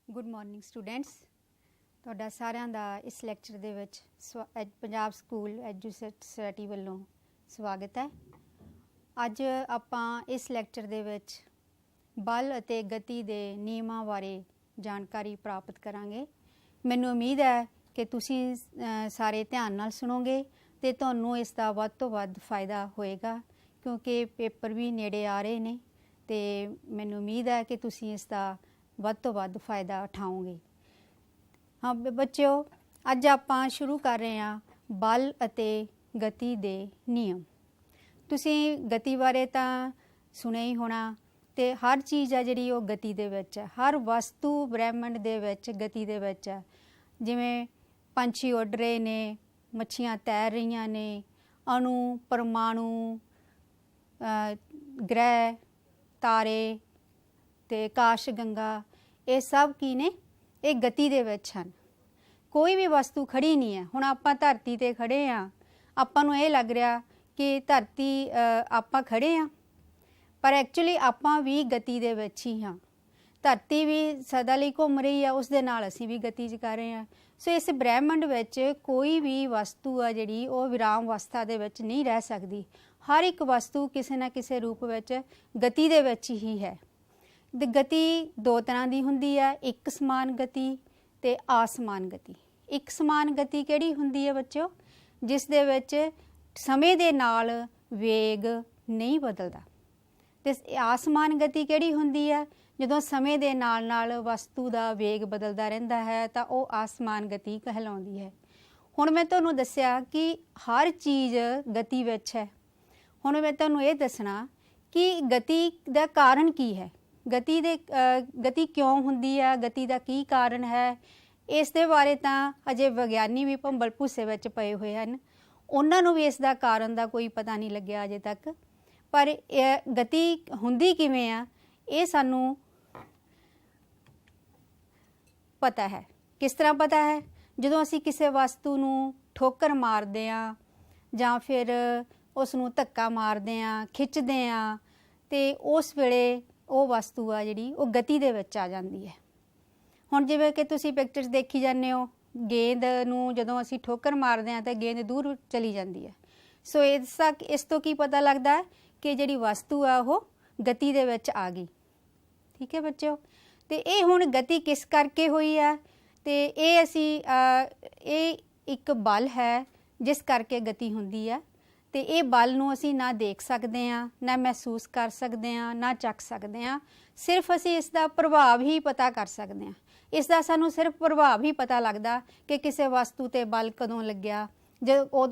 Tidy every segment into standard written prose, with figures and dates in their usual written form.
Good morning students. ਤੁਹਾਡਾ ਸਾਰਿਆਂ ਦਾ ਇਸ ਲੈਕਚਰ ਦੇ ਵਿੱਚ ਪੰਜਾਬ ਸਕੂਲ ਐਜੂਕੇਸ਼ਨ ਸੁਸਾਇਟੀ ਵੱਲੋਂ ਸਵਾਗਤ ਹੈ। ਅੱਜ ਆਪਾਂ ਇਸ ਲੈਕਚਰ ਦੇ ਵਿੱਚ ਬਲ ਅਤੇ ਗਤੀ ਦੇ ਨਿਯਮਾਂ ਬਾਰੇ ਜਾਣਕਾਰੀ ਪ੍ਰਾਪਤ ਕਰਾਂਗੇ। ਮੈਨੂੰ ਉਮੀਦ ਹੈ ਕਿ ਤੁਸੀਂ ਸਾਰੇ ਧਿਆਨ ਨਾਲ ਸੁਣੋਗੇ ਅਤੇ ਤੁਹਾਨੂੰ ਇਸ ਦਾ ਵੱਧ ਤੋਂ ਵੱਧ ਫਾਇਦਾ ਹੋਏਗਾ, ਕਿਉਂਕਿ ਪੇਪਰ ਵੀ ਨੇੜੇ ਆ ਰਹੇ ਨੇ ਅਤੇ ਮੈਨੂੰ ਉਮੀਦ ਹੈ ਕਿ ਤੁਸੀਂ ਇਸ ਦਾ ਵੱਧ ਤੋਂ ਵੱਧ ਫਾਇਦਾ ਉਠਾਓਗੇ। ਹਾਂ ਬੱਚਿਓ, ਅੱਜ ਆਪਾਂ ਸ਼ੁਰੂ ਕਰ ਰਹੇ ਹਾਂ ਬਲ ਅਤੇ ਗਤੀ ਦੇ ਨਿਯਮ। ਤੁਸੀਂ ਗਤੀ ਬਾਰੇ ਤਾਂ ਸੁਣਿਆ ਹੀ ਹੋਣਾ, ਅਤੇ ਹਰ ਚੀਜ਼ ਹੈ ਜਿਹੜੀ ਉਹ ਗਤੀ ਦੇ ਵਿੱਚ ਹੈ। ਹਰ ਵਸਤੂ ਬ੍ਰਹਿਮੰਡ ਦੇ ਵਿੱਚ ਗਤੀ ਦੇ ਵਿੱਚ ਹੈ। ਜਿਵੇਂ ਪੰਛੀ ਉੱਡ ਰਹੇ ਨੇ, ਮੱਛੀਆਂ ਤੈਰ ਰਹੀਆਂ ਨੇ, ਅਣੂ ਪਰਮਾਣੂ, ਗ੍ਰਹਿ, ਤਾਰੇ ਅਤੇ ਆਕਾਸ਼ ਗੰਗਾ, ਇਹ ਸਭ ਕੀ ਨੇ? ਇਹ ਗਤੀ ਦੇ ਵਿੱਚ ਹਨ। ਕੋਈ ਵੀ ਵਸਤੂ ਖੜੀ ਨਹੀਂ ਹੈ। ਹੁਣ ਆਪਾਂ ਧਰਤੀ 'ਤੇ ਖੜ੍ਹੇ ਹਾਂ, ਆਪਾਂ ਨੂੰ ਇਹ ਲੱਗ ਰਿਹਾ ਕਿ ਧਰਤੀ ਆਪਾਂ ਖੜ੍ਹੇ ਹਾਂ, ਪਰ ਐਕਚੁਅਲੀ ਆਪਾਂ ਵੀ ਗਤੀ ਦੇ ਵਿੱਚ ਹੀ ਹਾਂ। ਧਰਤੀ ਵੀ ਸਦਾ ਲਈ ਘੁੰਮ ਰਹੀ ਆ, ਉਸ ਦੇ ਨਾਲ ਅਸੀਂ ਵੀ ਗਤੀ 'ਚ ਕਰ ਰਹੇ ਹਾਂ। ਸੋ ਇਸ ਬ੍ਰਹਿਮੰਡ ਵਿੱਚ ਕੋਈ ਵੀ ਵਸਤੂ ਆ ਜਿਹੜੀ ਉਹ ਵਿਰਾਮ ਅਵਸਥਾ ਦੇ ਵਿੱਚ ਨਹੀਂ ਰਹਿ ਸਕਦੀ। ਹਰ ਇੱਕ ਵਸਤੂ ਕਿਸੇ ਨਾ ਕਿਸੇ ਰੂਪ ਵਿੱਚ ਗਤੀ ਦੇ ਵਿੱਚ ਹੀ ਹੈ। ਗਤੀ ਦੋ ਤਰ੍ਹਾਂ ਦੀ ਹੁੰਦੀ ਹੈ, ਇੱਕ ਸਮਾਨ ਗਤੀ ਅਤੇ ਅਸਮਾਨ ਗਤੀ। ਇੱਕ ਸਮਾਨ ਗਤੀ ਕਿਹੜੀ ਹੁੰਦੀ ਹੈ ਬੱਚਿਓ? ਜਿਸ ਦੇ ਵਿੱਚ ਸਮੇਂ ਦੇ ਨਾਲ ਵੇਗ ਨਹੀਂ ਬਦਲਦਾ। ਅਤੇ ਅਸਮਾਨ ਗਤੀ ਕਿਹੜੀ ਹੁੰਦੀ ਹੈ? ਜਦੋਂ ਸਮੇਂ ਦੇ ਨਾਲ ਨਾਲ ਵਸਤੂ ਦਾ ਵੇਗ ਬਦਲਦਾ ਰਹਿੰਦਾ ਹੈ ਤਾਂ ਉਹ ਅਸਮਾਨ ਗਤੀ ਕਹਿਲਾਉਂਦੀ ਹੈ। ਹੁਣ ਮੈਂ ਤੁਹਾਨੂੰ ਦੱਸਿਆ ਕਿ ਹਰ ਚੀਜ਼ ਗਤੀ ਵਿੱਚ ਹੈ। ਹੁਣ ਮੈਂ ਤੁਹਾਨੂੰ ਇਹ ਦੱਸਣਾ ਕਿ ਗਤੀ ਦਾ ਕਾਰਨ ਕੀ ਹੈ। ਗਤੀ ਕਿਉਂ ਹੁੰਦੀ ਹੈ, ਗਤੀ ਦਾ ਕੀ ਕਾਰਨ ਹੈ, ਇਸ ਦੇ ਬਾਰੇ ਤਾਂ ਅਜੇ ਵਿਗਿਆਨੀ ਵੀ ਭੰਬਲ ਭੁੱਸੇ ਵਿੱਚ ਪਏ ਹੋਏ ਹਨ। ਉਹਨਾਂ ਨੂੰ ਵੀ ਇਸ ਦਾ ਕਾਰਨ ਦਾ ਕੋਈ ਪਤਾ ਨਹੀਂ ਲੱਗਿਆ ਅਜੇ ਤੱਕ। ਪਰ ਗਤੀ ਹੁੰਦੀ ਕਿਵੇਂ ਆ, ਇਹ ਸਾਨੂੰ ਪਤਾ ਹੈ। ਕਿਸ ਤਰ੍ਹਾਂ ਪਤਾ ਹੈ? ਜਦੋਂ ਅਸੀਂ ਕਿਸੇ ਵਸਤੂ ਨੂੰ ਠੋਕਰ ਮਾਰਦੇ ਹਾਂ ਜਾਂ ਫਿਰ ਉਸ ਨੂੰ ਧੱਕਾ ਮਾਰਦੇ ਹਾਂ, ਖਿੱਚਦੇ ਹਾਂ, ਅਤੇ ਉਸ ਵੇਲੇ ਉਹ ਵਸਤੂ ਆ ਜਿਹੜੀ ਉਹ ਗਤੀ ਦੇ ਵਿੱਚ ਆ ਜਾਂਦੀ ਹੈ। ਹੁਣ ਜਿਵੇਂ ਕਿ ਤੁਸੀਂ ਪਿਕਚਰਸ ਦੇਖੀ ਜਾਂਦੇ ਹੋ, ਗੇਂਦ ਨੂੰ ਜਦੋਂ ਅਸੀਂ ਠੋਕਰ ਮਾਰਦੇ ਹਾਂ ਤਾਂ ਗੇਂਦ ਦੂਰ ਚਲੀ ਜਾਂਦੀ ਹੈ। ਸੋ ਇਸ ਤੋਂ ਕੀ ਪਤਾ ਲੱਗਦਾ ਕਿ ਜਿਹੜੀ ਵਸਤੂ ਆ ਉਹ ਗਤੀ ਦੇ ਵਿੱਚ ਆ ਗਈ। ਠੀਕ ਹੈ ਬੱਚਿਓ। ਅਤੇ ਇਹ ਹੁਣ ਗਤੀ ਕਿਸ ਕਰਕੇ ਹੋਈ ਆ? ਅਤੇ ਇਹ ਇੱਕ ਬਲ ਹੈ ਜਿਸ ਕਰਕੇ ਗਤੀ ਹੁੰਦੀ ਆ। ਅਤੇ ਇਹ ਬਲ ਨੂੰ ਅਸੀਂ ਨਾ ਦੇਖ ਸਕਦੇ ਹਾਂ, ਨਾ ਮਹਿਸੂਸ ਕਰ ਸਕਦੇ ਹਾਂ, ਨਾ ਚੱਕ ਸਕਦੇ ਹਾਂ। ਸਿਰਫ ਅਸੀਂ ਇਸ ਦਾ ਪ੍ਰਭਾਵ ਹੀ ਪਤਾ ਕਰ ਸਕਦੇ ਹਾਂ। ਇਸ ਦਾ ਸਾਨੂੰ ਸਿਰਫ ਪ੍ਰਭਾਵ ਹੀ ਪਤਾ ਲੱਗਦਾ ਕਿ ਕਿਸੇ ਵਸਤੂ 'ਤੇ ਬਲ ਕਦੋਂ ਲੱਗਿਆ।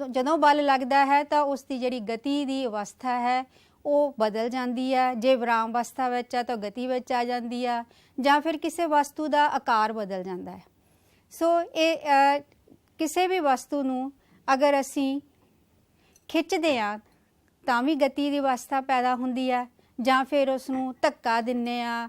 ਜਦੋਂ ਬਲ ਲੱਗਦਾ ਹੈ ਤਾਂ ਉਸ ਦੀ ਜਿਹੜੀ ਗਤੀ ਦੀ ਅਵਸਥਾ ਹੈ ਉਹ ਬਦਲ ਜਾਂਦੀ ਹੈ। ਜੇ ਵਿਰਾਮ ਅਵਸਥਾ ਵਿੱਚ ਆ ਤਾਂ ਗਤੀ ਵਿੱਚ ਆ ਜਾਂਦੀ ਆ, ਜਾਂ ਫਿਰ ਕਿਸੇ ਵਸਤੂ ਦਾ ਆਕਾਰ ਬਦਲ ਜਾਂਦਾ ਹੈ। ਸੋ ਇਹ ਕਿਸੇ ਵੀ ਵਸਤੂ ਨੂੰ ਅਗਰ ਅਸੀਂ ਖਿੱਚਦੇ ਹਾਂ ਤਾਂ ਵੀ ਗਤੀ ਦੀ ਅਵਸਥਾ ਪੈਦਾ ਹੁੰਦੀ ਹੈ, ਜਾਂ ਫਿਰ ਉਸ ਨੂੰ ਧੱਕਾ ਦਿੰਦੇ ਹਾਂ,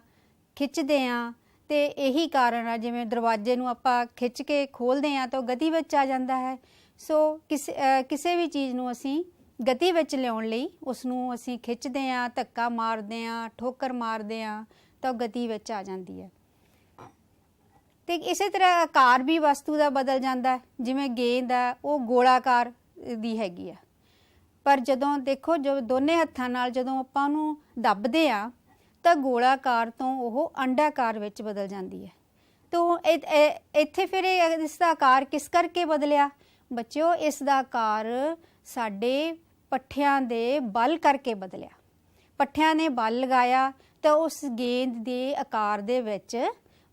ਖਿੱਚਦੇ ਹਾਂ, ਅਤੇ ਇਹੀ ਕਾਰਨ ਆ ਜਿਵੇਂ ਦਰਵਾਜ਼ੇ ਨੂੰ ਆਪਾਂ ਖਿੱਚ ਕੇ ਖੋਲ੍ਹਦੇ ਹਾਂ ਤਾਂ ਉਹ ਗਤੀ ਵਿੱਚ ਆ ਜਾਂਦਾ ਹੈ। ਸੋ ਕਿਸੇ ਵੀ ਚੀਜ਼ ਨੂੰ ਅਸੀਂ ਗਤੀ ਵਿੱਚ ਲਿਆਉਣ ਲਈ ਉਸ ਨੂੰ ਅਸੀਂ ਖਿੱਚਦੇ ਹਾਂ, ਧੱਕਾ ਮਾਰਦੇ ਹਾਂ, ਠੋਕਰ ਮਾਰਦੇ ਹਾਂ ਤਾਂ ਉਹ ਗਤੀ ਵਿੱਚ ਆ ਜਾਂਦੀ ਹੈ। ਅਤੇ ਇਸੇ ਤਰ੍ਹਾਂ ਆਕਾਰ ਵੀ ਵਸਤੂ ਦਾ ਬਦਲ ਜਾਂਦਾ। ਜਿਵੇਂ ਗੇਂਦ ਆ ਉਹ ਗੋਲਾਕਾਰ ਦੀ ਹੈਗੀ ਆ, ਪਰ ਜਦੋਂ ਦੇਖੋ ਦੋਨੇ ਹੱਥਾਂ ਨਾਲ ਜਦੋਂ ਆਪਾਂ ਉਹਨੂੰ ਦੱਬਦੇ ਹਾਂ ਤਾਂ ਗੋਲਾਕਾਰ ਤੋਂ ਉਹ ਅੰਡਾਕਾਰ ਵਿੱਚ ਬਦਲ ਜਾਂਦੀ ਹੈ। ਤਾਂ ਇੱਥੇ ਫਿਰ ਇਸ ਦਾ ਆਕਾਰ ਕਿਸ ਕਰਕੇ ਬਦਲਿਆ ਬੱਚਿਓ? ਇਸ ਦਾ ਆਕਾਰ ਸਾਡੇ ਪੱਠਿਆਂ ਦੇ ਬਲ ਕਰਕੇ ਬਦਲਿਆ। ਪੱਠਿਆਂ ਨੇ ਬਲ ਲਗਾਇਆ ਤਾਂ ਉਸ ਗੇਂਦ ਦੇ ਆਕਾਰ ਦੇ ਵਿੱਚ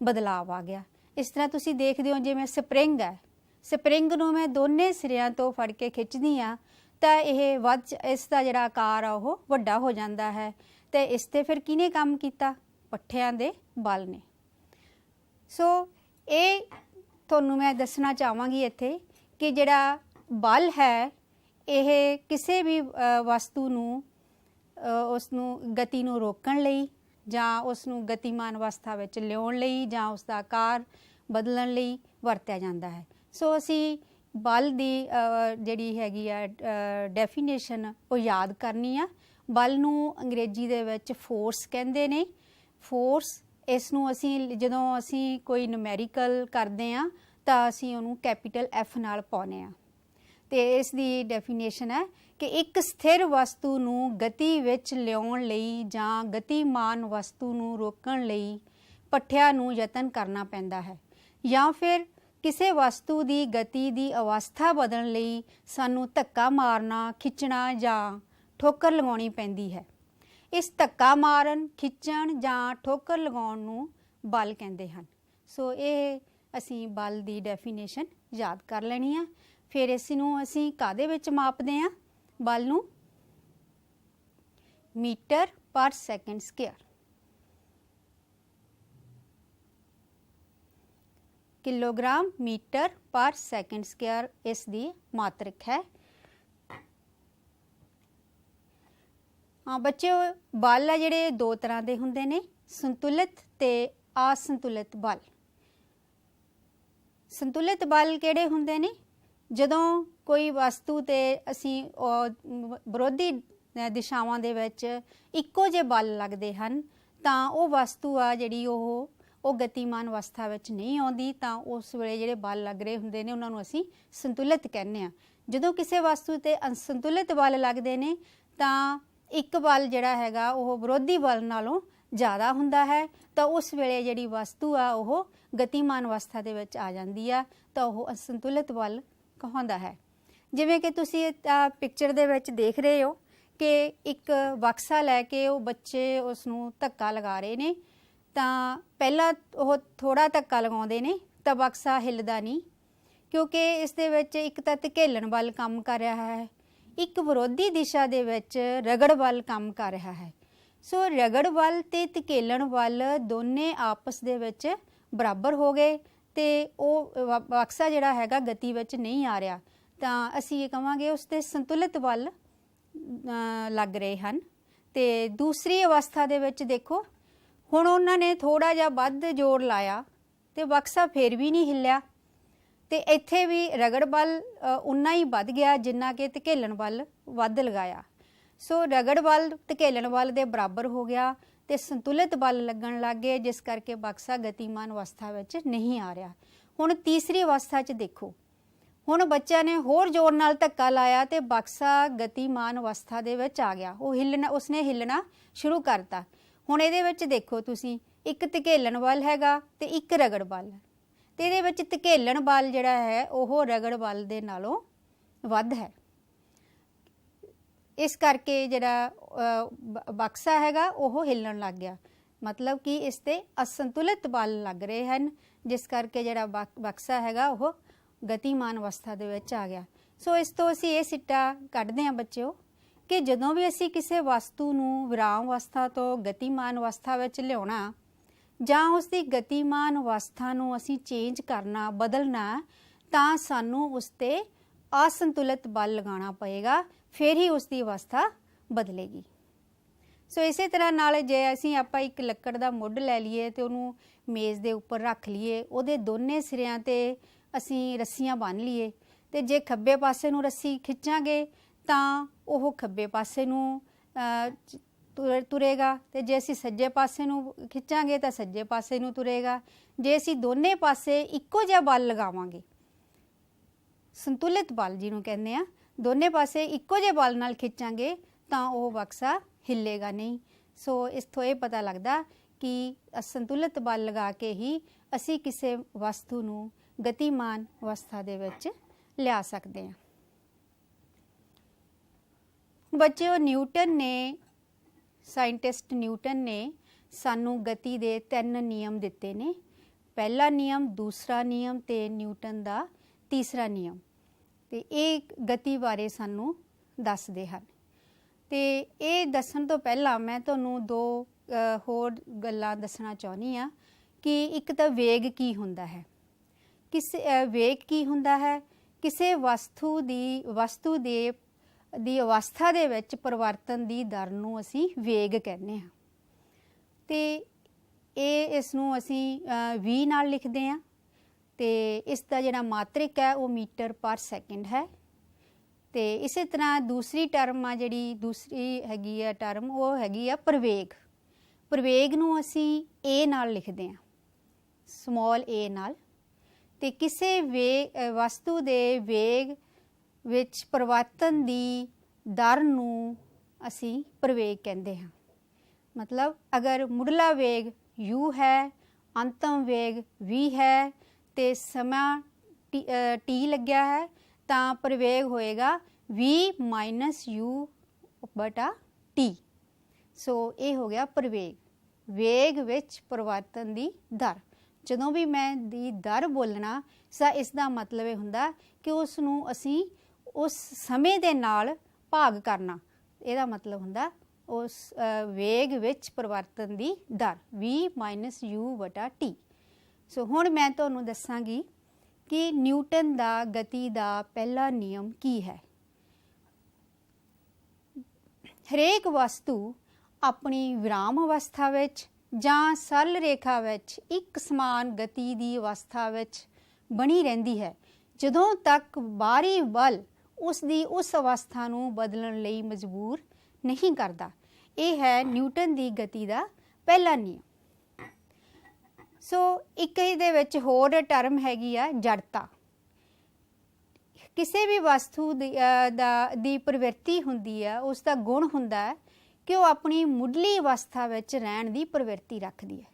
ਬਦਲਾਵ ਆ ਗਿਆ। ਇਸ ਤਰ੍ਹਾਂ ਤੁਸੀਂ ਦੇਖਦੇ ਹੋ ਜਿਵੇਂ ਸਪਰਿੰਗ ਹੈ, ਸਪਰਿੰਗ ਨੂੰ ਮੈਂ ਦੋਨੇ ਸਿਰਿਆਂ ਤੋਂ ਫੜ ਕੇ ਖਿੱਚਦੀ ਹਾਂ ਤਾਂ ਇਸ ਦਾ ਜਿਹੜਾ ਆਕਾਰ ਆ ਉਹ ਵੱਡਾ ਹੋ ਜਾਂਦਾ ਹੈ। ਅਤੇ ਇਸ 'ਤੇ ਫਿਰ ਕਿਹਨੇ ਕੰਮ ਕੀਤਾ? ਪੱਠਿਆਂ ਦੇ ਬਲ ਨੇ। ਸੋ ਇਹ ਤੁਹਾਨੂੰ ਮੈਂ ਦੱਸਣਾ ਚਾਹਾਂਗੀ ਇੱਥੇ ਕਿ ਜਿਹੜਾ ਬਲ ਹੈ ਇਹ ਕਿਸੇ ਵੀ ਵਸਤੂ ਨੂੰ ਉਸਨੂੰ ਗਤੀ ਨੂੰ ਰੋਕਣ ਲਈ ਜਾਂ ਉਸ ਨੂੰ ਗਤੀਮਾਨ ਅਵਸਥਾ ਵਿੱਚ ਲਿਆਉਣ ਲਈ ਜਾਂ ਉਸ ਦਾ ਆਕਾਰ ਬਦਲਣ ਲਈ ਵਰਤਿਆ ਜਾਂਦਾ ਹੈ। ਸੋ ਅਸੀਂ ਬਲ ਦੀ ਜਿਹੜੀ ਹੈਗੀ ਆ ਡੈਫੀਨੇਸ਼ਨ ਉਹ ਯਾਦ ਕਰਨੀ ਆ। ਬਲ ਨੂੰ ਅੰਗਰੇਜ਼ੀ ਦੇ ਵਿੱਚ ਫੋਰਸ ਕਹਿੰਦੇ ਨੇ। ਫੋਰਸ इस नूं असीं जदों असीं कोई न्यूमेरिकल करते हैं तो असीं उहनूं कैपीटल F नाल पाउने आ। ते इस दी डेफिनेशन है कि एक स्थिर वस्तु नूं गति विच लिआउण लई जां गतिमान वस्तु नूं रोकण लई पट्ठिਆਂ नूं यतन करना पैंदा है, ਜਾਂ फिर किसी वस्तु की गति की अवस्था बदलण लई सानूं धक्का मारना, खिंचना जां ठोकर लगाउणी पैंदी है। इस धक्का मारन, खिंचण जां ठोकर लगाउण नूं बल कहंदे हन। सो ये असीं बल की डेफिनेशन याद कर लैणी आ। फिर इस नूं असीं काहदे विच मापदे आ? बल नूं मीटर पर सैकेंड स्क्वायर, किलोग्राम मीटर पर सैकेंड स्क्वायर इसकी मात्रक है। हाँ बच्चों, बल आ जिहड़े दो तरह के हुंदे ने, संतुलित ते असंतुलित बल। संतुलित बल किहड़े हुंदे ने? जदों कोई वस्तु ते असीं विरोधी दिशावां दे विच इक्को जे बल लगदे हन तां वो वस्तु आ जिहड़ी ਉਹ गतिमान अवस्था विच नहीं आउंदी, तां उस वेले जिहड़े बल लग रहे हुंदे ने उन्हां नूं असीं संतुलित कहने आ। जदों किसी वस्तु ते असंतुलित बल लगदे ने तां एक बल जिहड़ा हैगा ਉਹ विरोधी बल नालों ज़्यादा हुंदा है, तां उस वेले जिहड़ी वस्तु आ ਉਹ गतिमान अवस्था दे विच आ जांदी आ, तां ਉਹ असंतुलित बल कहाउंदा है। जिवें कि तुसीं पिक्चर दे विच देख रहे हो कि एक बक्सा लैके ਉਹ ਬੱਚੇ ਉਸ ਨੂੰ ਧੱਕਾ लगा रहे ने, ਤਾਂ ਪਹਿਲਾਂ ਉਹ ਥੋੜ੍ਹਾ ਧੱਕਾ ਲਗਾਉਂਦੇ ਨੇ ਤਾਂ ਬਕਸਾ ਹਿੱਲਦਾ ਨਹੀਂ, ਕਿਉਂਕਿ ਇਸ ਦੇ ਵਿੱਚ ਇੱਕ ਤਾਂ ਧਕੇਲਣ ਬਲ ਕੰਮ ਕਰ ਰਿਹਾ ਹੈ, ਇੱਕ ਵਿਰੋਧੀ ਦਿਸ਼ਾ ਦੇ ਵਿੱਚ ਰਗੜ ਬਲ ਕੰਮ ਕਰ ਰਿਹਾ ਹੈ। ਸੋ ਰਗੜ ਬਲ ਤੇ ਧਕੇਲਣ ਬਲ ਦੋਨੇ ਆਪਸ ਦੇ ਵਿੱਚ ਬਰਾਬਰ ਹੋ ਗਏ ਤੇ ਉਹ ਬਕਸਾ ਜਿਹੜਾ ਹੈਗਾ ਗਤੀ ਵਿੱਚ ਨਹੀਂ ਆ ਰਿਹਾ, ਤਾਂ ਅਸੀਂ ਇਹ ਕਹਾਂਗੇ ਉਸ 'ਤੇ ਸੰਤੁਲਿਤ ਬਲ ਲੱਗ ਰਹੇ ਹਨ। ਤੇ ਦੂਸਰੀ ਅਵਸਥਾ ਦੇ ਵਿੱਚ ਦੇਖੋ, ਹੁਣ ਉਹਨਾਂ ਨੇ ਥੋੜ੍ਹਾ ਜਿਹਾ ਵੱਧ ਜ਼ੋਰ ਲਾਇਆ ਤੇ ਬਕਸਾ ਫਿਰ ਵੀ ਨਹੀਂ ਹਿੱਲਿਆ, ਤੇ ਇੱਥੇ ਵੀ ਰਗੜ ਬਲ ਉਨਾ ਹੀ ਵੱਧ ਗਿਆ ਜਿੰਨਾ ਕਿ ਧਕੇਲਣ ਬਲ ਵੱਧ ਲਗਾਇਆ। ਸੋ ਰਗੜ ਬਲ ਧਕੇਲਣ ਬਲ ਦੇ ਬਰਾਬਰ ਹੋ ਗਿਆ ਤੇ ਸੰਤੁਲਿਤ ਬਲ ਲੱਗਣ ਲੱਗ ਗਏ, ਜਿਸ ਕਰਕੇ ਬਕਸਾ ਗਤੀਮਾਨ ਅਵਸਥਾ ਵਿੱਚ ਨਹੀਂ ਆ ਰਿਹਾ। ਹੁਣ ਤੀਸਰੀ ਅਵਸਥਾ 'ਚ ਦੇਖੋ, ਹੁਣ ਬੱਚਿਆਂ ਨੇ ਹੋਰ ਜ਼ੋਰ ਨਾਲ ਧੱਕਾ ਲਾਇਆ ਤੇ ਬਕਸਾ ਗਤੀਮਾਨ ਅਵਸਥਾ ਦੇ ਵਿੱਚ ਆ ਗਿਆ, ਉਹ ਹਿੱਲਣਾ, ਉਸਨੇ ਹਿੱਲਣਾ ਸ਼ੁਰੂ ਕਰਤਾ। ਹੁਣ ਇਹਦੇ ਵਿੱਚ ਦੇਖੋ ਤੁਸੀਂ, ਇੱਕ ਧਕੇਲਣ ਬਲ ਹੈਗਾ ਤੇ ਇੱਕ ਰਗੜ ਬਲ, ਤੇ ਇਹਦੇ ਵਿੱਚ ਧਕੇਲਣ ਬਲ ਜਿਹੜਾ ਹੈ ਉਹ ਰਗੜ ਬਲ ਦੇ ਨਾਲੋਂ ਵੱਧ ਹੈ। ਇਸ ਕਰਕੇ ਜਿਹੜਾ ਬਕਸਾ ਹੈਗਾ ਉਹ ਹਿੱਲਣ ਲੱਗ ਗਿਆ, ਮਤਲਬ ਕਿ ਇਸ 'ਤੇ ਅਸੰਤੁਲਿਤ ਬਲ ਲੱਗ ਰਹੇ ਹਨ, ਜਿਸ ਕਰਕੇ ਜਿਹੜਾ ਬਕਸਾ ਹੈਗਾ ਉਹ ਗਤੀਮਾਨ ਅਵਸਥਾ ਦੇ ਵਿੱਚ ਆ ਗਿਆ। ਸੋ ਇਸ ਤੋਂ ਅਸੀਂ ਇਹ ਸਿੱਟਾ ਕੱਢਦੇ ਹਾਂ ਬੱਚਿਓ ਕਿ ਜਦੋਂ ਵੀ ਅਸੀਂ ਕਿਸੇ ਵਸਤੂ ਨੂੰ ਵਿਰਾਮ ਅਵਸਥਾ ਤੋਂ ਗਤੀਮਾਨ ਅਵਸਥਾ ਵਿੱਚ ਲਿਆਉਣਾ ਜਾਂ ਉਸ ਦੀ ਗਤੀਮਾਨ ਅਵਸਥਾ ਨੂੰ ਅਸੀਂ ਚੇਂਜ ਕਰਨਾ, ਬਦਲਣਾ, ਤਾਂ ਸਾਨੂੰ ਉਸ 'ਤੇ असंतुलित बल लगाना पएगा, फिर ही उसकी अवस्था बदलेगी। सो इस तरह नाल जे असीं आपां एक लक्कड़ दा मुੱਢ लै लीए ते उहनूं मेज़ दे उपर रख लीए, उहदे दोने सिरिਆਂ ते असीं रस्सियां बन लीए, ते जे खब्बे पासे नूं रस्सी खिच्चांगे तां ओह खब्बे पासे नूं तुरेगा, ते जे असीं सज्जे पासे नूं खिच्चांगे तां सज्जे पासे नूं तुरेगा। जे असीं दोने पासे इक्को जिहा बल लगावांगे, संतुलित बल जिहनूं कहंदे आ, दोने पासे इक्को जिहे बल नाल खिच्चांगे तां ओह बक्सा हिलेगा नहीं। सो इत्थों ये पता लगदा कि असंतुलित बल लगा के ही असीं किसी वस्तु नूं गतिमान अवस्था दे विच लिया सकदे हां। बच्चों, न्यूटन ने, साइंटिस्ट न्यूटन ने सानूं गति दे 3 नियम दिते ने। पहला नियम, दूसरा नियम ते न्यूटन दा तीसरा नियम, ते ये गति बारे सानू दसदे हन। ते ये दसन तो पहला मैं तुहानू 2 होर गल्लां दसना चाहुंदी आ कि एक तो वेग की हुंदा है, वेग की हुंदा है, किसी वस्तु दी अवस्था दे विच परिवर्तन दी दर नूं असीं वेग कहने आ। ते इसनूं असीं V नाल लिखदे आ, ते इसका जिहड़ा मात्रिक है वो मीटर पर सैकेंड है। तो इस तरह दूसरी टर्म आ जिहड़ी दूसरी हैगी आ टर्म, वो हैगी आ प्रवेग। ਪ੍ਰਵੇਗ ਨੂੰ ਅਸੀਂ a ਨਾਲ ਲਿਖਦੇ ਹਾਂ, ਸਮੌਲ a ਨਾਲ। ਤੇ ਕਿਸੇ ਵਸਤੂ ਦੇ ਵੇਗ ਵਿੱਚ ਪਰਿਵਰਤਨ ਦੀ ਦਰ ਨੂੰ ਅਸੀਂ ਪ੍ਰਵੇਗ ਕਹਿੰਦੇ ਹਾਂ। ਮਤਲਬ ਅਗਰ ਮੁੱਢਲਾ ਵੇਗ u ਹੈ, ਅੰਤਮ ਵੇਗ v ਹੈ ਤੇ ਸਮਾਂ t ਲੱਗਿਆ ਹੈ, ਤਾਂ ਪ੍ਰਵੇਗ ਹੋਏਗਾ v ਮਾਈਨਸ u ਬਟਾ t। ਸੋ ਇਹ ਹੋ ਗਿਆ ਪ੍ਰਵੇਗ, ਵੇਗ ਵਿੱਚ ਪਰਿਵਰਤਨ ਦੀ ਦਰ। ਜਦੋਂ ਵੀ ਮੈਂ ਦੀ ਦਰ ਬੋਲਣਾ ਤਾਂ ਇਸ ਦਾ ਮਤਲਬ ਇਹ ਹੁੰਦਾ ਕਿ ਉਸ ਨੂੰ ਅਸੀਂ ਉਸ ਸਮੇਂ ਦੇ ਨਾਲ ਭਾਗ ਕਰਨਾ। ਇਹਦਾ ਮਤਲਬ ਹੁੰਦਾ ਉਸ ਵੇਗ ਵਿੱਚ ਪਰਿਵਰਤਨ ਦੀ ਦਰ v ਮਾਈਨਸ u ਬਟਾ t। ਸੋ ਹੁਣ ਮੈਂ ਤੁਹਾਨੂੰ ਦੱਸਾਂਗੀ ਕਿ ਨਿਊਟਨ ਦਾ ਗਤੀ ਦਾ ਪਹਿਲਾ ਨਿਯਮ ਕੀ ਹੈ। ਹਰੇਕ ਵਸਤੂ ਆਪਣੀ ਵਿਰਾਮ ਅਵਸਥਾ ਵਿੱਚ ਜਾਂ ਸਰਲ ਰੇਖਾ ਵਿੱਚ ਇੱਕ ਸਮਾਨ ਗਤੀ ਦੀ ਅਵਸਥਾ ਵਿੱਚ ਬਣੀ ਰਹਿੰਦੀ ਹੈ ਜਦੋਂ ਤੱਕ ਬਾਹਰੀ ਬਲ ਉਸ ਦੀ ਉਸ ਅਵਸਥਾ ਨੂੰ ਬਦਲਣ ਲਈ ਮਜਬੂਰ ਨਹੀਂ ਕਰਦਾ। ਇਹ ਹੈ ਨਿਊਟਨ ਦੀ ਗਤੀ ਦਾ ਪਹਿਲਾ ਨਿਯਮ। ਸੋ ਇੱਕ ਇਹਦੇ ਵਿੱਚ ਹੋਰ ਟਰਮ ਹੈਗੀ ਆ ਜੜਤਾ। ਕਿਸੇ ਵੀ ਵਸਤੂ ਦੀ ਪ੍ਰਵਿਰਤੀ ਹੁੰਦੀ ਆ, ਉਸ ਦਾ ਗੁਣ ਹੁੰਦਾ ਹੈ ਕਿ ਉਹ ਆਪਣੀ ਮੁੱਢਲੀ ਅਵਸਥਾ ਵਿੱਚ ਰਹਿਣ ਦੀ ਪ੍ਰਵਿਰਤੀ ਰੱਖਦੀ ਹੈ।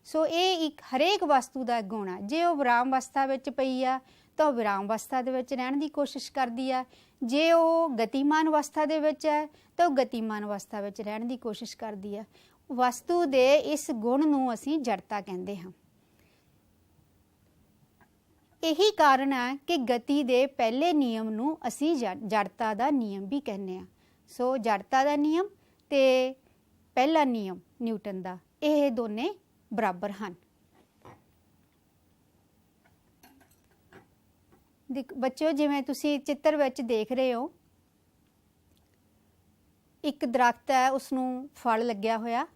ਸੋ ਇਹ ਇੱਕ ਹਰੇਕ ਵਸਤੂ ਦਾ ਗੁਣ ਆ। ਜੇ ਉਹ ਵਿਰਾਮ ਅਵਸਥਾ ਵਿੱਚ ਪਈ ਆ ਤਾਂ ਉਹ ਵਿਰਾਮ ਅਵਸਥਾ ਦੇ ਵਿੱਚ ਰਹਿਣ ਦੀ ਕੋਸ਼ਿਸ਼ ਕਰਦੀ ਆ। ਜੇ ਉਹ ਗਤੀਮਾਨ ਅਵਸਥਾ ਦੇ ਵਿੱਚ ਹੈ ਤਾਂ ਉਹ ਗਤੀਮਾਨ ਅਵਸਥਾ ਵਿੱਚ ਰਹਿਣ ਦੀ ਕੋਸ਼ਿਸ਼ ਕਰਦੀ ਆ। ਵਸਤੂ ਦੇ ਇਸ ਗੁਣ ਨੂੰ ਅਸੀਂ ਜੜਤਾ ਕਹਿੰਦੇ ਹਾਂ। ਇਹੀ ਕਾਰਨ ਹੈ ਕਿ ਗਤੀ ਦੇ ਪਹਿਲੇ ਨਿਯਮ ਨੂੰ ਅਸੀਂ ਜੜਤਾ ਦਾ ਨਿਯਮ ਵੀ ਕਹਿੰਦੇ ਹਾਂ। ਸੋ ਜੜਤਾ ਦਾ ਨਿਯਮ ਤੇ ਪਹਿਲਾ ਨਿਯਮ ਨਿਊਟਨ ਦਾ, ਇਹ ਦੋਨੇ ਬਰਾਬਰ ਹਨ। ਬੱਚਿਓ, ਜਿਵੇਂ ਤੁਸੀਂ ਚਿੱਤਰ ਵਿੱਚ ਦੇਖ ਰਹੇ ਹੋ, ਇੱਕ ਦਰਖਤ ਹੈ, ਉਸ ਨੂੰ ਫਲ ਲੱਗਿਆ ਹੋਇਆ,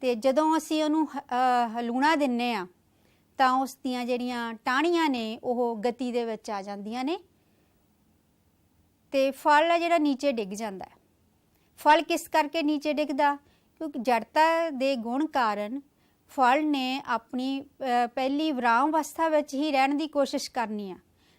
ਤੇ ਜਦੋਂ ਅਸੀਂ ਉਹਨੂੰ ਹਲੂਣਾ ਦਿੰਨੇ ਆ ਤਾਂ ਉਸ ਦੀਆਂ ਜਿਹੜੀਆਂ ਟਾਹਣੀਆਂ ਨੇ ਉਹ ਗਤੀ ਦੇ ਵਿੱਚ ਆ ਜਾਂਦੀਆਂ ਨੇ ਤੇ ਫਲ ਆ ਜਿਹੜਾ ਨੀਚੇ ਡਿੱਗ ਜਾਂਦਾ ਹੈ। ਫਲ ਕਿਸ ਕਰਕੇ ਨੀਚੇ ਡਿੱਗਦਾ? ਕਿਉਂਕਿ ਜੜਤਾ ਦੇ ਗੁਣ ਕਾਰਨ ਫਲ ਨੇ ਆਪਣੀ ਪਹਿਲੀ ਵਿਰਾਮ ਅਵਸਥਾ ਵਿੱਚ ਹੀ ਰਹਿਣ ਦੀ ਕੋਸ਼ਿਸ਼ ਕਰਨੀ ਆ,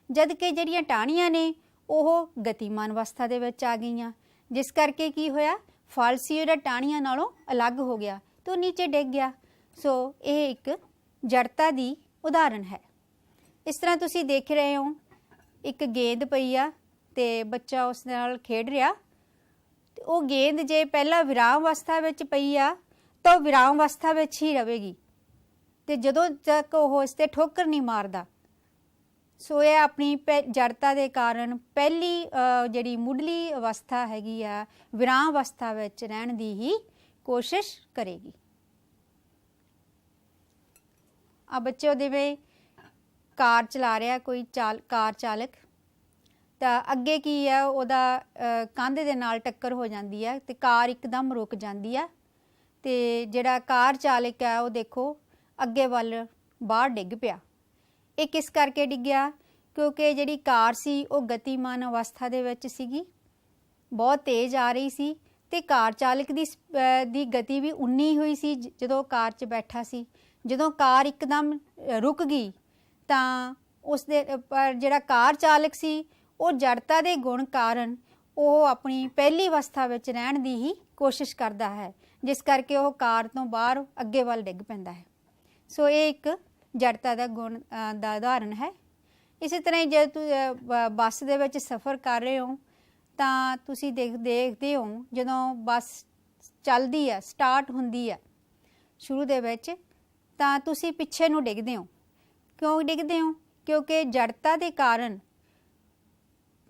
ਜਦ ਕਿ ਜਿਹੜੀਆਂ ਟਾਹਣੀਆਂ ਨੇ ਉਹ ਗਤੀਮਾਨ ਅਵਸਥਾ ਦੇ ਵਿੱਚ ਆ ਗਈਆਂ, ਜਿਸ ਕਰਕੇ ਕੀ ਹੋਇਆ, ਫਲ ਸੀ ਜਿਹੜਾ ਟਾਹਣੀਆਂ ਨਾਲੋਂ ਅਲੱਗ ਹੋ ਗਿਆ ਤੇ ਉਹ ਨੀਚੇ ਡਿੱਗ ਗਿਆ। ਸੋ ਇਹ ਇੱਕ ਜੜਤਾ ਦੀ ਉਦਾਹਰਨ ਹੈ। ਇਸ ਤਰ੍ਹਾਂ ਤੁਸੀਂ ਦੇਖ ਰਹੇ ਹੋ, ਇੱਕ ਗੇਂਦ ਪਈ ਆ ਤੇ ਬੱਚਾ ਉਸ ਨਾਲ ਖੇਡ ਰਿਹਾ, ਤੇ ਉਹ ਗੇਂਦ ਜੇ ਪਹਿਲਾਂ ਵਿਰਾਮ ਅਵਸਥਾ ਵਿੱਚ ਪਈ ਆ ਤਾਂ ਉਹ ਵਿਰਾਮ ਅਵਸਥਾ ਵਿੱਚ ਹੀ ਰਹੇਗੀ ਤੇ ਜਦੋਂ ਤੱਕ ਉਹ ਇਸ ਤੇ ਠੋਕਰ ਨਹੀਂ ਮਾਰਦਾ। ਸੋ ਇਹ ਆਪਣੀ ਜੜਤਾ ਦੇ ਕਾਰਨ ਪਹਿਲੀ ਜਿਹੜੀ ਮੁੱਢਲੀ ਅਵਸਥਾ ਹੈਗੀ ਆ, ਵਿਰਾਮ ਅਵਸਥਾ ਵਿੱਚ ਰਹਿਣ ਦੀ ਹੀ ਕੋਸ਼ਿਸ਼ ਕਰੇਗੀ। ਆ ਬੱਚੇ ਜਿਵੇਂ ਕਾਰ ਚਲਾ ਰਿਹਾ ਕੋਈ ਕਾਰ ਚਾਲਕ, ਤਾਂ ਅੱਗੇ ਕੀ ਹੈ, ਉਹਦਾ ਕੰਧ ਦੇ ਨਾਲ ਟੱਕਰ ਹੋ ਜਾਂਦੀ ਹੈ ਤੇ ਕਾਰ ਇੱਕਦਮ ਰੁਕ ਜਾਂਦੀ ਹੈ ਤੇ ਜਿਹੜਾ ਕਾਰ ਚਾਲਕ ਹੈ ਉਹ ਦੇਖੋ ਅੱਗੇ ਵੱਲ ਬਾਹਰ ਡਿੱਗ ਪਿਆ। ਇਹ ਕਿਸ ਕਰਕੇ ਡਿੱਗਿਆ? ਕਿਉਂਕਿ ਜਿਹੜੀ ਕਾਰ ਸੀ ਉਹ ਗਤੀਮਾਨ ਅਵਸਥਾ ਦੇ ਵਿੱਚ ਸੀਗੀ, ਬਹੁਤ ਤੇਜ਼ ਆ ਰਹੀ ਸੀ ਤੇ ਕਾਰ ਚਾਲਕ ਦੀ ਗਤੀ ਵੀ ਉਨੀ ਹੋਈ ਸੀ ਜਦੋਂ ਕਾਰ 'ਚ ਬੈਠਾ ਸੀ। ਜਦੋਂ ਕਾਰ ਇੱਕਦਮ ਰੁਕ ਗਈ ਤਾਂ ਉਸਦੇ ਪਰ ਜਿਹੜਾ ਕਾਰ ਚਾਲਕ ਸੀ ਉਹ ਜੜਤਾ ਦੇ ਗੁਣ ਕਾਰਨ ਉਹ ਆਪਣੀ ਪਹਿਲੀ ਅਵਸਥਾ ਵਿੱਚ ਰਹਿਣ ਦੀ ਹੀ ਕੋਸ਼ਿਸ਼ ਕਰਦਾ ਹੈ, ਜਿਸ ਕਰਕੇ ਉਹ ਕਾਰ ਤੋਂ ਬਾਹਰ ਅੱਗੇ ਵੱਲ ਡਿੱਗ ਪੈਂਦਾ ਹੈ। ਸੋ ਇਹ ਇੱਕ ਜੜਤਾ ਦਾ ਗੁਣ ਦਾ ਉਦਾਹਰਨ ਹੈ। ਇਸੇ ਤਰ੍ਹਾਂ ਹੀ ਜੇ ਤੁਸੀਂ ਬੱਸ ਦੇ ਵਿੱਚ ਸਫ਼ਰ ਕਰ ਰਹੇ ਹੋ ਤਾਂ ਤੁਸੀਂ ਦੇਖਦੇ ਹੋ ਜਦੋਂ ਬੱਸ ਚੱਲਦੀ ਹੈ, ਸਟਾਰਟ ਹੁੰਦੀ ਹੈ ਸ਼ੁਰੂ ਦੇ ਵਿੱਚ, ਤਾਂ ਤੁਸੀਂ ਪਿੱਛੇ ਨੂੰ ਡਿੱਗਦੇ ਹੋ। ਕਿਉਂ ਡਿੱਗਦੇ ਹੋ? ਕਿਉਂਕਿ ਜੜਤਾ ਦੇ ਕਾਰਨ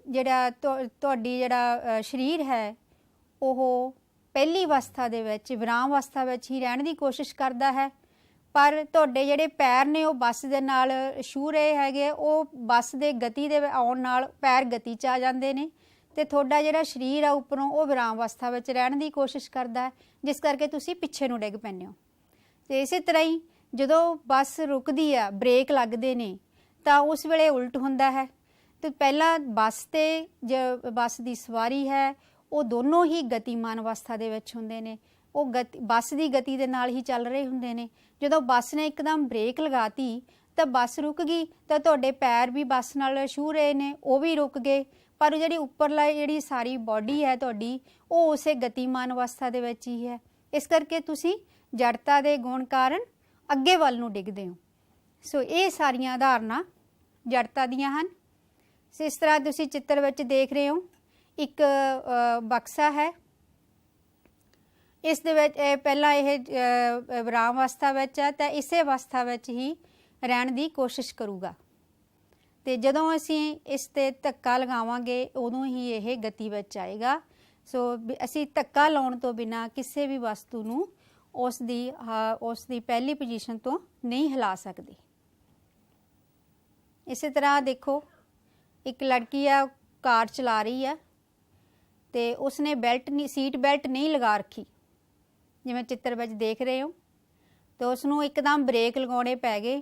ਜਿਹੜਾ ਤੁਹਾਡੀ ਜਿਹੜਾ ਸਰੀਰ ਹੈ ਉਹ ਪਹਿਲੀ ਅਵਸਥਾ ਦੇ ਵਿੱਚ, ਵਿਰਾਮ ਅਵਸਥਾ ਵਿੱਚ ਹੀ ਰਹਿਣ ਦੀ ਕੋਸ਼ਿਸ਼ ਕਰਦਾ ਹੈ, ਪਰ ਤੁਹਾਡੇ ਜਿਹੜੇ ਪੈਰ ਨੇ ਉਹ ਬੱਸ ਦੇ ਨਾਲ ਛੂਹ ਰਹੇ ਹੈਗੇ, ਉਹ ਬੱਸ ਦੇ ਗਤੀ ਦੇ ਆਉਣ ਨਾਲ ਪੈਰ ਗਤੀ 'ਚ ਆ ਜਾਂਦੇ ਨੇ ਤੇ ਤੁਹਾਡਾ ਜਿਹੜਾ ਸਰੀਰ ਆ ਉੱਪਰੋਂ ਉਹ ਵਿਰਾਮ ਅਵਸਥਾ ਵਿੱਚ ਰਹਿਣ ਦੀ ਕੋਸ਼ਿਸ਼ ਕਰਦਾ ਹੈ, ਜਿਸ ਕਰਕੇ ਤੁਸੀਂ ਪਿੱਛੇ ਨੂੰ ਡਿੱਗ ਪੈਂਦੇ ਹੋ। ਤੇ ਇਸੇ ਤਰ੍ਹਾਂ ਹੀ ਜਦੋਂ ਬੱਸ ਰੁਕਦੀ ਆ, ਬ੍ਰੇਕ ਲੱਗਦੇ ਨੇ, ਤਾਂ ਉਸ ਵੇਲੇ ਉਲਟ ਹੁੰਦਾ ਹੈ। ਤੇ ਪਹਿਲਾਂ ਬੱਸ ਤੇ ਜੋ ਬੱਸ ਦੀ ਸਵਾਰੀ ਹੈ ਉਹ ਦੋਨੋਂ ਹੀ ਗਤੀਮਾਨ ਅਵਸਥਾ ਦੇ ਵਿੱਚ ਹੁੰਦੇ ਨੇ। ਉਹ ਬੱਸ ਦੀ ਗਤੀ ਦੇ ਨਾਲ ਹੀ ਚੱਲ ਰਹੇ ਹੁੰਦੇ ਨੇ। ਜਦੋਂ ਬੱਸ ਨੇ ਇੱਕਦਮ ਬ੍ਰੇਕ ਲਗਾਤੀ ਤਾਂ ਬੱਸ ਰੁਕ ਗਈ, ਤਾਂ ਤੁਹਾਡੇ ਪੈਰ ਵੀ ਬੱਸ ਨਾਲ ਛੂਹ ਰਹੇ ਨੇ, ਉਹ ਵੀ ਰੁਕ ਗਏ। ਪਰ ਜਿਹੜੀ ਉੱਪਰਲਾ ਜਿਹੜੀ ਸਾਰੀ ਬੋਡੀ ਹੈ ਤੁਹਾਡੀ, ਉਹ ਉਸੇ ਗਤੀਮਾਨ ਅਵਸਥਾ ਦੇ ਵਿੱਚ ਹੀ ਹੈ। ਇਸ ਕਰਕੇ ਤੁਸੀਂ ਜੜਤਾ ਦੇ ਗੁਣ ਕਾਰਨ ਅੱਗੇ ਵੱਲ ਨੂੰ ਡਿੱਗਦੇ ਹੋ। ਸੋ ਇਹ ਸਾਰੀਆਂ ਉਦਾਹਰਨਾਂ ਜੜਤਾ ਦੀਆਂ ਹਨ। ਸੋ ਇਸ ਤਰ੍ਹਾਂ ਤੁਸੀਂ ਚਿੱਤਰ ਵਿੱਚ ਦੇਖ ਰਹੇ ਹੋ, ਇੱਕ ਬਕਸਾ ਹੈ। ਇਸ ਦੇ ਵਿੱਚ ਪਹਿਲਾਂ ਇਹ ਵਿਰਾਮ ਅਵਸਥਾ ਵਿੱਚ ਹੈ, ਤਾਂ ਇਸੇ ਅਵਸਥਾ ਵਿੱਚ ਹੀ ਰਹਿਣ ਦੀ ਕੋਸ਼ਿਸ਼ ਕਰੂਗਾ। ਤੇ ਜਦੋਂ ਅਸੀਂ ਇਸ 'ਤੇ ਧੱਕਾ ਲਗਾਵਾਂਗੇ ਉਦੋਂ ਹੀ ਇਹ ਗਤੀ ਵਿੱਚ ਆਏਗਾ। ਸੋ ਅਸੀਂ ਧੱਕਾ ਲਾਉਣ ਤੋਂ ਬਿਨਾਂ ਕਿਸੇ ਵੀ ਵਸਤੂ ਨੂੰ ਉਸ ਦੀ ਪਹਿਲੀ ਪੋਜੀਸ਼ਨ ਤੋਂ ਨਹੀਂ ਹਿਲਾ ਸਕਦੇ। ਇਸੇ ਤਰ੍ਹਾਂ ਦੇਖੋ, ਇੱਕ ਲੜਕੀ ਆ, ਕਾਰ ਚਲਾ ਰਹੀ ਹੈ ਤੇ ਉਸਨੇ ਸੀਟ ਬੈਲਟ ਨਹੀਂ ਲਗਾ ਰੱਖੀ, ਜਿਵੇਂ ਚਿੱਤਰ ਵਿੱਚ ਦੇਖ ਰਹੇ ਹੋ। ਤੇ ਉਸਨੂੰ ਇੱਕਦਮ ਬ੍ਰੇਕ ਲਗਾਉਣੇ ਪੈ ਗਏ,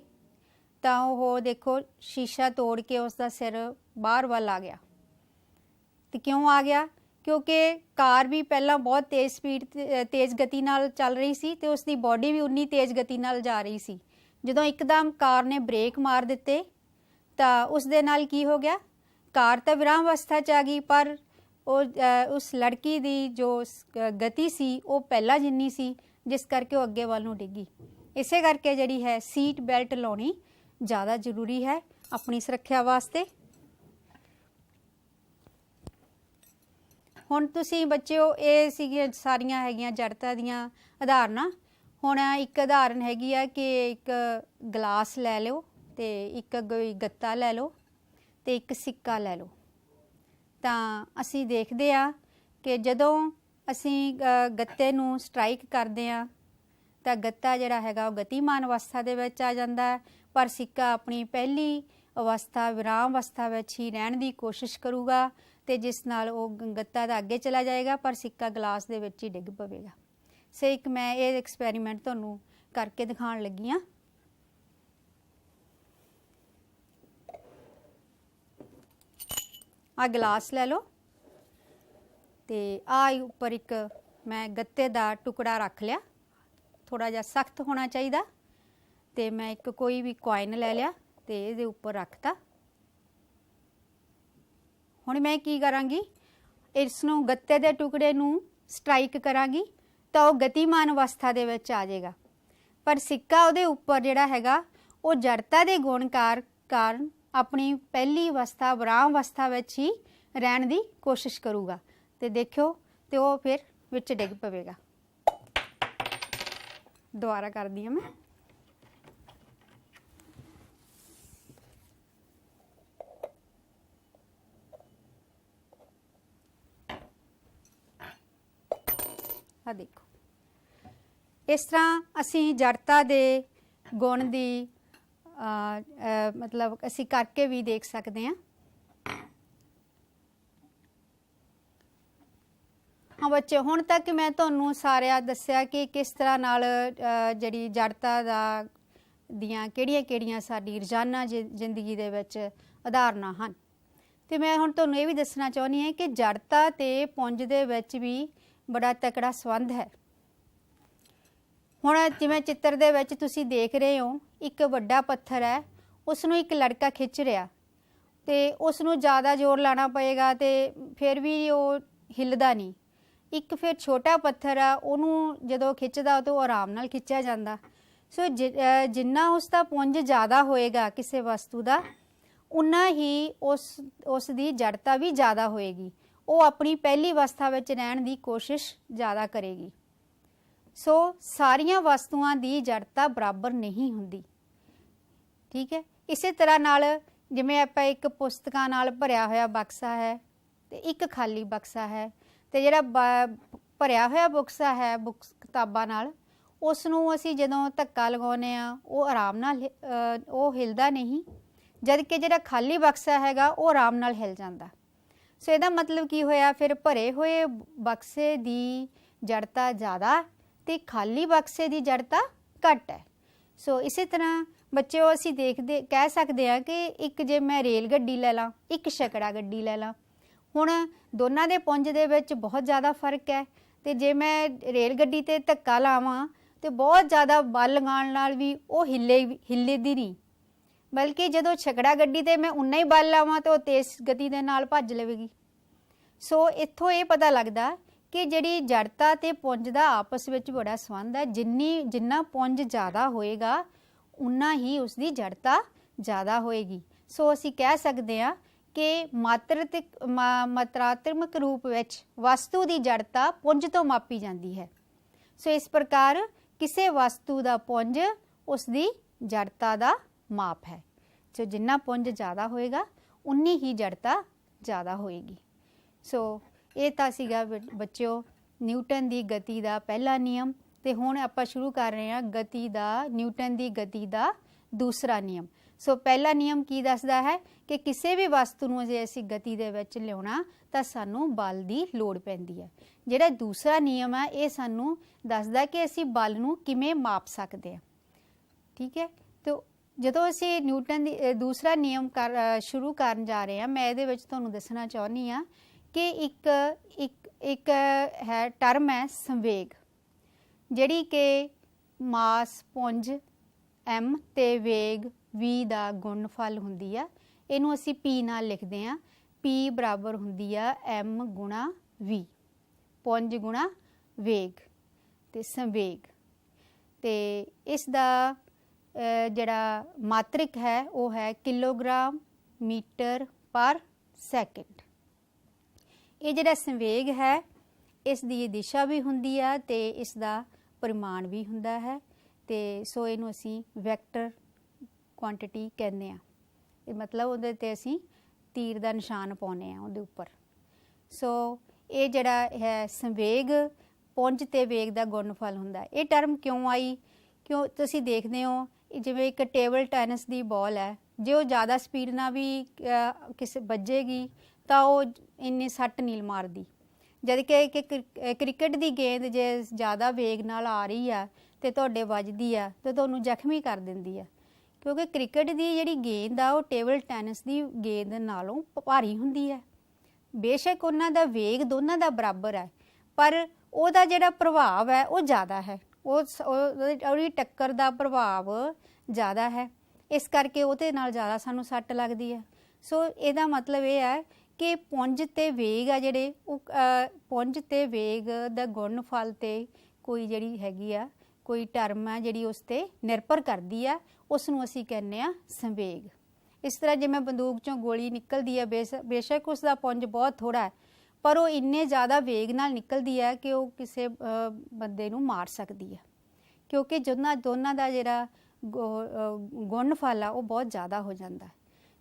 ਤਾਂ ਉਹ ਦੇਖੋ ਸ਼ੀਸ਼ਾ ਤੋੜ ਕੇ ਉਸਦਾ ਸਿਰ ਬਾਹਰ ਵੱਲ ਆ ਗਿਆ। ਤੇ ਕਿਉਂ ਆ ਗਿਆ? ਕਿਉਂਕਿ ਕਾਰ ਵੀ ਪਹਿਲਾਂ ਬਹੁਤ ਤੇਜ਼ ਗਤੀ ਨਾਲ ਚੱਲ ਰਹੀ ਸੀ ਤੇ ਉਸਦੀ ਬੋਡੀ ਵੀ ਉਨੀ ਤੇਜ਼ ਗਤੀ ਨਾਲ ਜਾ ਰਹੀ ਸੀ। ਜਦੋਂ ਇੱਕਦਮ ਕਾਰ ਨੇ ਬ੍ਰੇਕ ਮਾਰ ਦਿੱਤੇ ਤਾਂ ਉਸ ਦੇ ਨਾਲ ਕੀ ਹੋ ਗਿਆ? ਕਾਰ ਤਾਂ ਵਿਰਾਮ ਅਵਸਥਾ 'ਚ ਆ ਗਈ, ਪਰ ਉਸ ਲੜਕੀ ਦੀ ਜੋ ਗਤੀ ਸੀ ਉਹ ਪਹਿਲਾਂ ਜਿੰਨੀ ਸੀ, ਜਿਸ ਕਰਕੇ ਉਹ ਅੱਗੇ ਵੱਲ ਨੂੰ ਡਿੱਗੀ। ਇਸੇ ਕਰਕੇ ਜਿਹੜੀ ਹੈ ਸੀਟ ਬੈਲਟ ਲਾਉਣੀ ਜ਼ਿਆਦਾ ਜ਼ਰੂਰੀ ਹੈ ਆਪਣੀ ਸੁਰੱਖਿਆ ਵਾਸਤੇ। ਹੁਣ ਤੁਸੀਂ ਬੱਚਿਓ, ਇਹ ਸੀਗੀਆਂ ਸਾਰੀਆਂ ਹੈਗੀਆਂ ਜੜਤਾ ਦੀਆਂ ਉਦਾਹਰਨਾਂ। ਹੁਣ ਇੱਕ ਉਦਾਹਰਨ ਹੈਗੀ ਆ ਕਿ ਇੱਕ ਗਲਾਸ ਲੈ ਲਓ ਤੇ ਇੱਕ ਗੱਤਾ ਲੈ ਲਓ ਤੇ ਇੱਕ ਸਿੱਕਾ ਲੈ ਲਓ। ਤਾਂ ਅਸੀਂ ਦੇਖਦੇ ਆ ਕਿ ਜਦੋਂ ਅਸੀਂ ਗੱਤੇ ਨੂੰ ਸਟਰਾਈਕ ਕਰਦੇ ਆ ਤਾਂ ਗੱਤਾ ਜਿਹੜਾ ਹੈਗਾ ਉਹ ਗਤੀਮਾਨ ਅਵਸਥਾ ਦੇ ਵਿੱਚ ਆ ਜਾਂਦਾ ਹੈ, ਪਰ ਸਿੱਕਾ ਆਪਣੀ ਪਹਿਲੀ ਅਵਸਥਾ ਵਿਰਾਮ ਅਵਸਥਾ ਵਿੱਚ ਹੀ ਰਹਿਣ ਦੀ ਕੋਸ਼ਿਸ਼ ਕਰੂਗਾ, ਤੇ ਜਿਸ ਨਾਲ ਉਹ ਗੱਤਾ ਤਾਂ ਅੱਗੇ ਚਲਾ ਜਾਏਗਾ ਪਰ ਸਿੱਕਾ ਗਲਾਸ ਦੇ ਵਿੱਚ ਹੀ ਡਿੱਗ ਪਵੇਗਾ। ਸੋ ਇੱਕ ਮੈਂ ਇਹ ਐਕਸਪੈਰੀਮੈਂਟ ਤੁਹਾਨੂੰ ਕਰਕੇ ਦਿਖਾਉਣ ਲੱਗੀ ਹਾਂ। ਆ ਗਲਾਸ ਲੈ ਲਓ ਤੇ ਆ ਉੱਪਰ ਇੱਕ ਮੈਂ ਗੱਤੇ ਦਾ ਟੁਕੜਾ ਰੱਖ ਲਿਆ, ਥੋੜਾ ਜਿਹਾ ਸਖਤ ਹੋਣਾ ਚਾਹੀਦਾ। ਤੇ ਮੈਂ ਇੱਕ ਕੋਈ ਵੀ ਕੋਇਨ ਲੈ ਲਿਆ ਤੇ ਇਹਦੇ ਉੱਪਰ ਰੱਖਤਾ। ਹੁਣ ਮੈਂ ਕੀ ਕਰਾਂਗੀ, ਇਸ ਨੂੰ ਗੱਤੇ ਦੇ ਟੁਕੜੇ ਨੂੰ ਸਟਰਾਈਕ ਕਰਾਂਗੀ ਤਾਂ ਉਹ ਗਤੀਮਾਨ ਅਵਸਥਾ ਦੇ ਵਿੱਚ ਆ ਜਾਏਗਾ। ਪਰ ਸਿੱਕਾ ਉਹਦੇ ਉੱਪਰ ਜਿਹੜਾ ਹੈਗਾ ਉਹ ਜੜਤਾ ਦੇ ਗੁਣ ਕਾਰਨ ਆਪਣੀ ਪਹਿਲੀ ਅਵਸਥਾ ਵਿਰਾਮ ਅਵਸਥਾ ਵਿੱਚ ਹੀ ਰਹਿਣ ਦੀ ਕੋਸ਼ਿਸ਼ ਕਰੂਗਾ। ਤੇ ਦੇਖਿਓ, ਤੇ ਉਹ ਫਿਰ ਵਿੱਚ ਡਿੱਗ ਪਵੇਗਾ। ਦੁਬਾਰਾ ਕਰਦੀ ਹਾਂ ਮੈਂ। ਆ ਦੇਖੋ, ਇਸ ਤਰ੍ਹਾਂ ਅਸੀਂ ਜੜਤਾ ਦੇ ਗੁਣ ਦੀ ਮਤਲਬ ਅਸੀਂ ਕਰਕੇ ਵੀ ਦੇਖ ਸਕਦੇ ਹਾਂ। ਹਾਂ ਬੱਚੇ, ਹੁਣ ਤੱਕ ਮੈਂ ਤੁਹਾਨੂੰ ਸਾਰਿਆਂ ਦੱਸਿਆ ਕਿ ਕਿਸ ਤਰ੍ਹਾਂ ਨਾਲ ਜਿਹੜੀ ਜੜਤਾ ਦੀਆਂ ਕਿਹੜੀਆਂ ਸਾਡੀ ਰੋਜ਼ਾਨਾ ਜ਼ਿੰਦਗੀ ਦੇ ਵਿੱਚ ਉਦਾਹਰਨਾਂ ਹਨ। ਤੇ ਮੈਂ ਹੁਣ ਤੁਹਾਨੂੰ ਇਹ ਵੀ ਦੱਸਣਾ ਚਾਹੁੰਦੀ ਹਾਂ ਕਿ ਜੜਤਾ ਤੇ ਪੁੰਜ ਦੇ ਵਿੱਚ ਵੀ ਬੜਾ ਤਕੜਾ ਸੰਬੰਧ ਹੈ। ਹੁਣ ਜਿਵੇਂ ਚਿੱਤਰ ਦੇ ਵਿੱਚ ਤੁਸੀਂ ਦੇਖ ਰਹੇ ਹੋ, ਇੱਕ ਵੱਡਾ ਪੱਥਰ ਹੈ, ਉਸ ਨੂੰ ਇੱਕ ਲੜਕਾ ਖਿੱਚ ਰਿਹਾ ਤੇ ਉਸ ਨੂੰ ਜ਼ਿਆਦਾ ਜ਼ੋਰ ਲਾਉਣਾ ਪਏਗਾ ਤੇ ਫਿਰ ਵੀ ਉਹ ਹਿੱਲਦਾ ਨਹੀਂ। ਇੱਕ ਫਿਰ ਛੋਟਾ ਪੱਥਰ ਆ, ਉਹਨੂੰ ਜਦੋਂ ਖਿੱਚਦਾ ਤਾਂ ਉਹ ਆਰਾਮ ਨਾਲ ਖਿੱਚਿਆ ਜਾਂਦਾ। ਸੋ ਜਿੰਨਾ ਉਸ ਦਾ ਪੁੰਜ ਜ਼ਿਆਦਾ ਹੋਏਗਾ ਕਿਸੇ ਵਸਤੂ ਦਾ, ਉਨਾ ਹੀ ਉਸ ਦੀ ਜੜਤਾ ਵੀ ਜ਼ਿਆਦਾ ਹੋਏਗੀ। ਉਹ ਆਪਣੀ ਪਹਿਲੀ ਅਵਸਥਾ ਵਿੱਚ ਰਹਿਣ ਦੀ ਕੋਸ਼ਿਸ਼ ਜ਼ਿਆਦਾ ਕਰੇਗੀ। ਸੋ ਸਾਰੀਆਂ ਵਸਤੂਆਂ ਦੀ ਜੜਤਾ ਬਰਾਬਰ ਨਹੀਂ ਹੁੰਦੀ, ਠੀਕ ਹੈ। ਇਸੇ ਤਰ੍ਹਾਂ ਨਾਲ ਜਿਵੇਂ ਆਪਾਂ ਇੱਕ ਪੁਸਤਕਾਂ ਨਾਲ ਭਰਿਆ ਹੋਇਆ ਬਕਸਾ ਹੈ ਤੇ ਇੱਕ ਖਾਲੀ ਬਕਸਾ ਹੈ, ਤੇ ਜਿਹੜਾ ਭਰਿਆ ਹੋਇਆ ਬਕਸਾ ਹੈ ਕਿਤਾਬਾਂ ਨਾਲ, ਉਸ ਨੂੰ ਅਸੀਂ ਜਦੋਂ ਧੱਕਾ ਲਗਾਉਂਦੇ ਆ ਉਹ ਆਰਾਮ ਨਾਲ ਉਹ ਹਿਲਦਾ ਨਹੀਂ, ਜਦ ਕਿ ਜਿਹੜਾ ਖਾਲੀ ਬਕਸਾ ਹੈਗਾ ਉਹ ਆਰਾਮ ਨਾਲ ਹਿਲ ਜਾਂਦਾ। ਸੋ ਇਹਦਾ ਮਤਲਬ ਕੀ ਹੋਇਆ, ਫਿਰ ਭਰੇ ਹੋਏ ਬਕਸੇ ਦੀ ਜੜਤਾ ਜ਼ਿਆਦਾ ਤੇ ਖਾਲੀ ਬਕਸੇ ਦੀ ਜੜਤਾ ਘੱਟ ਹੈ। ਸੋ ਇਸੇ ਤਰ੍ਹਾਂ ਬੱਚਿਓ ਅਸੀਂ ਕਹਿ ਸਕਦੇ ਹਾਂ ਕਿ ਇੱਕ ਜੇ ਮੈਂ ਰੇਲ ਗੱਡੀ ਲੈ ਲਾਂ, ਇੱਕ ਛਕੜਾ ਗੱਡੀ ਲੈ ਲਾਂ, ਹੁਣ ਦੋਨਾਂ ਦੇ ਪੁੰਜ ਦੇ ਵਿੱਚ ਬਹੁਤ ਜ਼ਿਆਦਾ ਫਰਕ ਹੈ ਤੇ ਜੇ ਮੈਂ ਰੇਲ ਗੱਡੀ ਤੇ ਧੱਕਾ ਲਾਵਾਂ ਤੇ ਬਹੁਤ ਜ਼ਿਆਦਾ ਬਲ ਲਗਾਉਣ ਨਾਲ ਵੀ ਉਹ ਹਿੱਲੇਦੀ ਨਹੀਂ, ਬਲਕਿ ਜਦੋਂ ਛਕੜਾ ਗੱਡੀ ਤੇ ਮੈਂ ਉਨਾ ਹੀ ਬਲ ਲਾਵਾਂ ਤਾਂ ਉਹ ਤੇਜ਼ ਗਤੀ ਦੇ ਨਾਲ ਭੱਜ ਲਵੇਗੀ। ਸੋ ਇੱਥੋਂ ਇਹ ਪਤਾ ਲੱਗਦਾ ਕਿ ਜਿਹੜੀ ਜੜਤਾ ਤੇ ਪੁੰਜ ਦਾ ਆਪਸ ਵਿੱਚ ਬੜਾ ਸੰਬੰਧ ਹੈ। ਜਿੰਨਾ ਪੁੰਜ ਜ਼ਿਆਦਾ ਹੋਏਗਾ ਉਨਾ ਹੀ ਉਸਦੀ ਜੜਤਾ ਜ਼ਿਆਦਾ ਹੋਏਗੀ। ਸੋ ਅਸੀਂ ਕਹਿ ਸਕਦੇ ਹਾਂ ਕਿ ਮਾਤਰਾਤਮਕ ਰੂਪ ਵਿੱਚ ਵਸਤੂ ਦੀ ਜੜਤਾ ਪੁੰਜ ਤੋਂ ਮਾਪੀ ਜਾਂਦੀ ਹੈ। ਸੋ ਇਸ ਪ੍ਰਕਾਰ ਕਿਸੇ ਵਸਤੂ ਦਾ ਪੁੰਜ ਉਸਦੀ ਜੜਤਾ ਦਾ ਮਾਪ ਹੈ। ਸੋ ਜਿੰਨਾ ਪੁੰਜ ਜ਼ਿਆਦਾ ਹੋਏਗਾ ਉਨੀ ਹੀ ਜੜਤਾ ਜ਼ਿਆਦਾ ਹੋਏਗੀ। ਸੋ ਇਹ ਤਾਂ ਸੀਗਾ ਬੱਚਿਓ ਨਿਊਟਨ ਦੀ ਗਤੀ ਦਾ ਪਹਿਲਾ ਨਿਯਮ। ਤੇ ਹੁਣ ਆਪਾਂ ਸ਼ੁਰੂ ਕਰ ਰਹੇ ਹਾਂ ਨਿਊਟਨ ਦੀ ਗਤੀ ਦਾ ਦੂਸਰਾ ਨਿਯਮ। ਸੋ ਪਹਿਲਾ ਨਿਯਮ ਕੀ ਦੱਸਦਾ ਹੈ ਕਿ ਕਿਸੇ ਵੀ ਵਸਤੂ ਨੂੰ ਜੇ ਅਸੀਂ ਗਤੀ ਦੇ ਵਿੱਚ ਲਿਆਉਣਾ ਤਾਂ ਸਾਨੂੰ ਬਲ ਦੀ ਲੋੜ ਪੈਂਦੀ ਹੈ। ਜਿਹੜਾ ਦੂਸਰਾ ਨਿਯਮ ਹੈ ਇਹ ਸਾਨੂੰ ਦੱਸਦਾ ਕਿ ਅਸੀਂ ਬਲ ਨੂੰ ਕਿਵੇਂ ਮਾਪ ਸਕਦੇ ਹਾਂ। ਠੀਕ ਹੈ, ਤੇ ਜਦੋਂ ਅਸੀਂ ਨਿਊਟਨ ਦੀ ਦੂਸਰਾ ਨਿਯਮ ਸ਼ੁਰੂ ਕਰਨ ਜਾ ਰਹੇ ਹਾਂ, ਮੈਂ ਇਹਦੇ ਵਿੱਚ ਤੁਹਾਨੂੰ ਦੱਸਣਾ ਚਾਹੁੰਦੀ ਹਾਂ ਕਿ ਇੱਕ ਹੈ ਟਰਮ ਹੈ ਸੰਵੇਗ, ਜਿਹੜੀ ਕਿ ਮਾਸ ਪੁੰਜ m ਤੇ ਵੇਗ v ਦਾ ਗੁਣਨਫਲ ਹੁੰਦੀ ਆ। ਇਹਨੂੰ ਅਸੀਂ p ਨਾਲ ਲਿਖਦੇ ਹਾਂ। p ਬਰਾਬਰ ਹੁੰਦੀ ਆ m ਗੁਣਾ v, ਪੁੰਜ ਗੁਣਾ ਵੇਗ ਤੇ ਸੰਵੇਗ। ਤੇ ਇਸ ਦਾ ਜਿਹੜਾ ਮਾਤਰਿਕ ਹੈ ਉਹ ਹੈ ਕਿਲੋਗ੍ਰਾਮ ਮੀਟਰ ਪਰ ਸੈਕਿੰਡ। ਇਹ ਜਿਹੜਾ ਸੰਵੇਗ ਹੈ ਇਸ ਦੀ ਦਿਸ਼ਾ ਵੀ ਹੁੰਦੀ ਆ ਤੇ ਇਸ ਦਾ ਪਰਿਮਾਣ ਵੀ ਹੁੰਦਾ ਹੈ। ਤੇ ਸੋ ਇਹਨੂੰ ਅਸੀਂ ਵੈਕਟਰ ਕੁਆਂਟੀਟੀ ਕਹਿੰਦੇ ਆ। ਇਹ ਮਤਲਬ ਉਹਦੇ ਤੇ ਅਸੀਂ ਤੀਰ ਦਾ ਨਿਸ਼ਾਨ ਪਾਉਂਦੇ ਆ ਉਹਦੇ ਉੱਪਰ। ਸੋ ਇਹ ਜਿਹੜਾ ਹੈ ਸੰਵੇਗ ਪੁੰਜ ਤੇ ਵੇਗ ਦਾ ਗੁਣਨਫਲ ਹੁੰਦਾ। ਇਹ ਟਰਮ ਕਿਉਂ ਆਈ? ਕਿਉਂ ਤੁਸੀਂ ਦੇਖਦੇ ਹੋ ਜਿਵੇਂ ਇੱਕ ਟੇਬਲ ਟੈਨਿਸ ਦੀ ਬਾਲ ਹੈ, ਜੇ ਉਹ ਜ਼ਿਆਦਾ ਸਪੀਡ ਨਾਲ ਵੀ ਕਿਸੇ ਵੱਜੇਗੀ ਤਾਂ ਉਹ ਇੰਨੀ ਸੱਟ ਨਹੀਂ ਮਾਰਦੀ। ਜਦ ਕਿ ਕ੍ਰਿਕਟ ਦੀ ਗੇਂਦ ਜੇ ਜ਼ਿਆਦਾ ਵੇਗ ਨਾਲ ਆ ਰਹੀ ਆ ਤੇ ਤੁਹਾਡੇ ਵੱਜਦੀ ਆ ਤੇ ਤੁਹਾਨੂੰ ਜ਼ਖਮੀ ਕਰ ਦਿੰਦੀ ਆ, ਕਿਉਂਕਿ ਕ੍ਰਿਕਟ ਦੀ ਜਿਹੜੀ ਗੇਂਦ ਆ ਉਹ ਟੇਬਲ ਟੈਨਿਸ ਦੀ ਗੇਂਦ ਨਾਲੋਂ ਭਾਰੀ ਹੁੰਦੀ ਹੈ। ਬੇਸ਼ੱਕ ਉਹਨਾਂ ਦਾ ਵੇਗ ਦੋਨਾਂ ਦਾ ਬਰਾਬਰ ਹੈ, ਪਰ ਉਹਦਾ ਜਿਹੜਾ ਪ੍ਰਭਾਵ ਹੈ ਉਹ ਜ਼ਿਆਦਾ ਹੈ। ਉਹਦੀ ਟੱਕਰ ਦਾ ਪ੍ਰਭਾਵ ਜ਼ਿਆਦਾ ਹੈ, ਇਸ ਕਰਕੇ ਉਹਦੇ ਨਾਲ ਜ਼ਿਆਦਾ ਸਾਨੂੰ ਸੱਟ ਲੱਗਦੀ ਹੈ। ਸੋ ਇਹਦਾ ਮਤਲਬ ਇਹ ਹੈ ਕਿ ਪੁੰਜ ਤੇ ਵੇਗ ਆ ਜਿਹੜੇ ਉਹ ਪੁੰਜ ਤੇ ਵੇਗ ਦਾ ਗੁਣਨਫਲ ਤੇ ਕੋਈ ਜਿਹੜੀ ਹੈਗੀ ਆ ਕੋਈ ਟਰਮ ਹੈ ਜਿਹੜੀ ਉਸ ਤੇ ਨਿਰਭਰ ਕਰਦੀ ਆ, ਉਸ ਨੂੰ ਅਸੀਂ ਕਹਿੰਦੇ ਆ ਸੰਵੇਗ। ਇਸ ਤਰ੍ਹਾਂ ਜਿਵੇਂ ਬੰਦੂਕ ਚੋਂ ਗੋਲੀ ਨਿਕਲਦੀ ਹੈ, ਬੇਸ਼ੱਕ ਉਸ ਦਾ ਪੁੰਜ ਬਹੁਤ ਥੋੜਾ ਹੈ, ਪਰ ਉਹ ਇੰਨੇ ਜ਼ਿਆਦਾ ਵੇਗ ਨਾਲ ਨਿਕਲਦੀ ਹੈ ਕਿ ਉਹ ਕਿਸੇ ਬੰਦੇ ਨੂੰ ਮਾਰ ਸਕਦੀ ਹੈ, ਕਿਉਂਕਿ ਦੋਨਾਂ ਦਾ ਜਿਹੜਾ ਗੁਣਨਫਲ ਆ ਉਹ ਬਹੁਤ ਜ਼ਿਆਦਾ ਹੋ ਜਾਂਦਾ।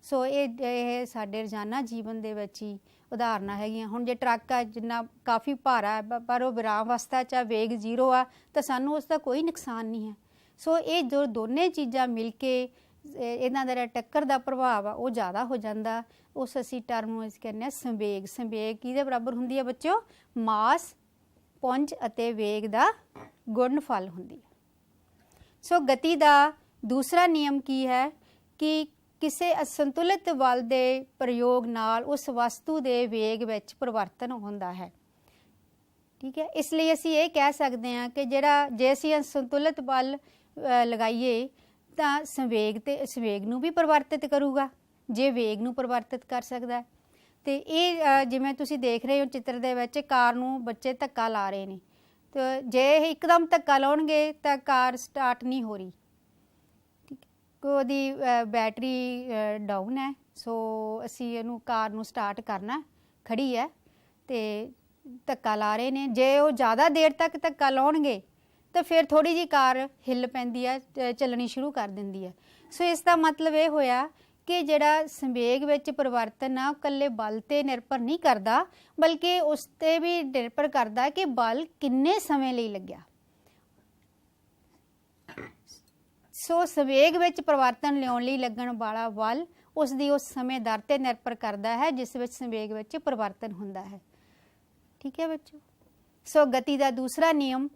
ਸੋ ਇਹ ਸਾਡੇ ਰੋਜ਼ਾਨਾ ਜੀਵਨ ਦੇ ਵਿੱਚ ਹੀ ਉਦਾਹਰਨਾਂ ਹੈਗੀਆਂ। ਹੁਣ ਜੇ ਟਰੱਕ ਆ ਜਿੰਨਾ ਕਾਫੀ ਭਾਰਾ ਪਰ ਉਹ ਵਿਰਾਮ ਅਵਸਥਾ 'ਚ ਵੇਗ 0 ਆ ਤਾਂ ਸਾਨੂੰ ਉਸ ਦਾ ਕੋਈ ਨੁਕਸਾਨ ਨਹੀਂ ਹੈ। ਸੋ ਇਹ ਜੋ ਦੋਨੇ ਚੀਜ਼ਾਂ ਮਿਲ ਕੇ ਇਹਨਾਂ ਦਾ ਜਿਹੜਾ ਟੱਕਰ ਦਾ ਪ੍ਰਭਾਵ ਆ ਉਹ ਜ਼ਿਆਦਾ ਹੋ ਜਾਂਦਾ। ਉਸ ਅਸੀਂ ਟਰਮ ਨੂੰ ਅਸੀਂ ਕਹਿੰਦੇ ਹਾਂ ਸੰਵੇਗ। ਸੰਵੇਗ ਕਿਹਦੇ ਬਰਾਬਰ ਹੁੰਦੀ ਹੈ ਬੱਚਿਓ? ਮਾਸ ਪੁੰਜ ਅਤੇ ਵੇਗ ਦਾ ਗੁਣਨਫਲ ਹੁੰਦੀ ਹੈ। ਸੋ ਗਤੀ ਦਾ ਦੂਸਰਾ ਨਿਯਮ ਕੀ ਹੈ ਕਿ ਕਿਸੇ ਅਸੰਤੁਲਿਤ ਬਲ ਦੇ ਪ੍ਰਯੋਗ ਨਾਲ ਉਸ ਵਸਤੂ ਦੇ ਵੇਗ ਵਿੱਚ ਪਰਿਵਰਤਨ ਹੁੰਦਾ ਹੈ। ਠੀਕ ਹੈ, ਇਸ ਲਈ ਅਸੀਂ ਇਹ ਕਹਿ ਸਕਦੇ ਹਾਂ ਕਿ ਜੇ ਅਸੀਂ ਅਸੰਤੁਲਿਤ ਬਲ ਲਗਾਈਏ ਤਾਂ ਸੰਵੇਗ ਨੂੰ ਵੀ ਪਰਿਵਰਤਿਤ ਕਰੂਗਾ ਜੇ ਵੇਗ ਨੂੰ ਪਰਿਵਰਤਿਤ ਕਰ ਸਕਦਾ। ਤੇ ਇਹ ਜਿਵੇਂ ਤੁਸੀਂ ਦੇਖ ਰਹੇ ਹੋ ਚਿੱਤਰ ਦੇ ਵਿੱਚ, ਕਾਰ ਨੂੰ ਬੱਚੇ ਧੱਕਾ ਲਾ ਰਹੇ ਨੇ, ਤੇ ਜੇ ਇਹ ਇੱਕਦਮ ਧੱਕਾ ਲਾਉਣਗੇ ਤਾਂ ਕਾਰ ਸਟਾਰਟ ਨਹੀਂ ਹੋ ਰਹੀ। ਉਹਦੀ ਬੈਟਰੀ ਡਾਊਨ ਹੈ। ਸੋ ਅਸੀਂ ਇਹਨੂੰ ਕਾਰ ਨੂੰ ਸਟਾਰਟ ਕਰਨਾ, ਖੜੀ ਹੈ ਤੇ ਧੱਕਾ ਲਾ ਰਹੇ ਨੇ। ਜੇ ਉਹ ਜ਼ਿਆਦਾ ਦੇਰ ਤੱਕ ਧੱਕਾ ਲਾਉਣਗੇ ਤਾਂ ਫਿਰ ਥੋੜ੍ਹੀ ਜਿਹੀ ਕਾਰ ਹਿੱਲ ਪੈਂਦੀ ਹੈ, ਚੱਲਣੀ ਸ਼ੁਰੂ ਕਰ ਦਿੰਦੀ ਹੈ। ਸੋ ਇਸ ਦਾ ਮਤਲਬ ਇਹ ਹੋਇਆ ਕਿ ਜਿਹੜਾ ਸੰਵੇਗ ਵਿੱਚ ਪਰਿਵਰਤਨ ਆ ਉਹ ਇਕੱਲੇ ਬਲ 'ਤੇ ਨਿਰਭਰ ਨਹੀਂ ਕਰਦਾ, ਬਲਕਿ ਉਸ 'ਤੇ ਵੀ ਨਿਰਭਰ ਕਰਦਾ ਕਿ ਬਲ ਕਿੰਨੇ ਸਮੇਂ ਲਈ ਲੱਗਿਆ। ਸੋ ਸੰਵੇਗ ਵਿੱਚ ਪਰਿਵਰਤਨ ਲਿਆਉਣ ਲਈ ਲੱਗਣ ਵਾਲਾ ਬਲ ਉਸਦੀ ਉਸ ਸਮੇਂ ਦਰ 'ਤੇ ਨਿਰਭਰ ਕਰਦਾ ਹੈ ਜਿਸ ਵਿੱਚ ਸੰਵੇਗ ਵਿੱਚ ਪਰਿਵਰਤਨ ਹੁੰਦਾ ਹੈ। ਠੀਕ ਹੈ ਬੱਚੋ। ਸੋ ਗਤੀ ਦਾ ਦੂਸਰਾ ਨਿਯਮ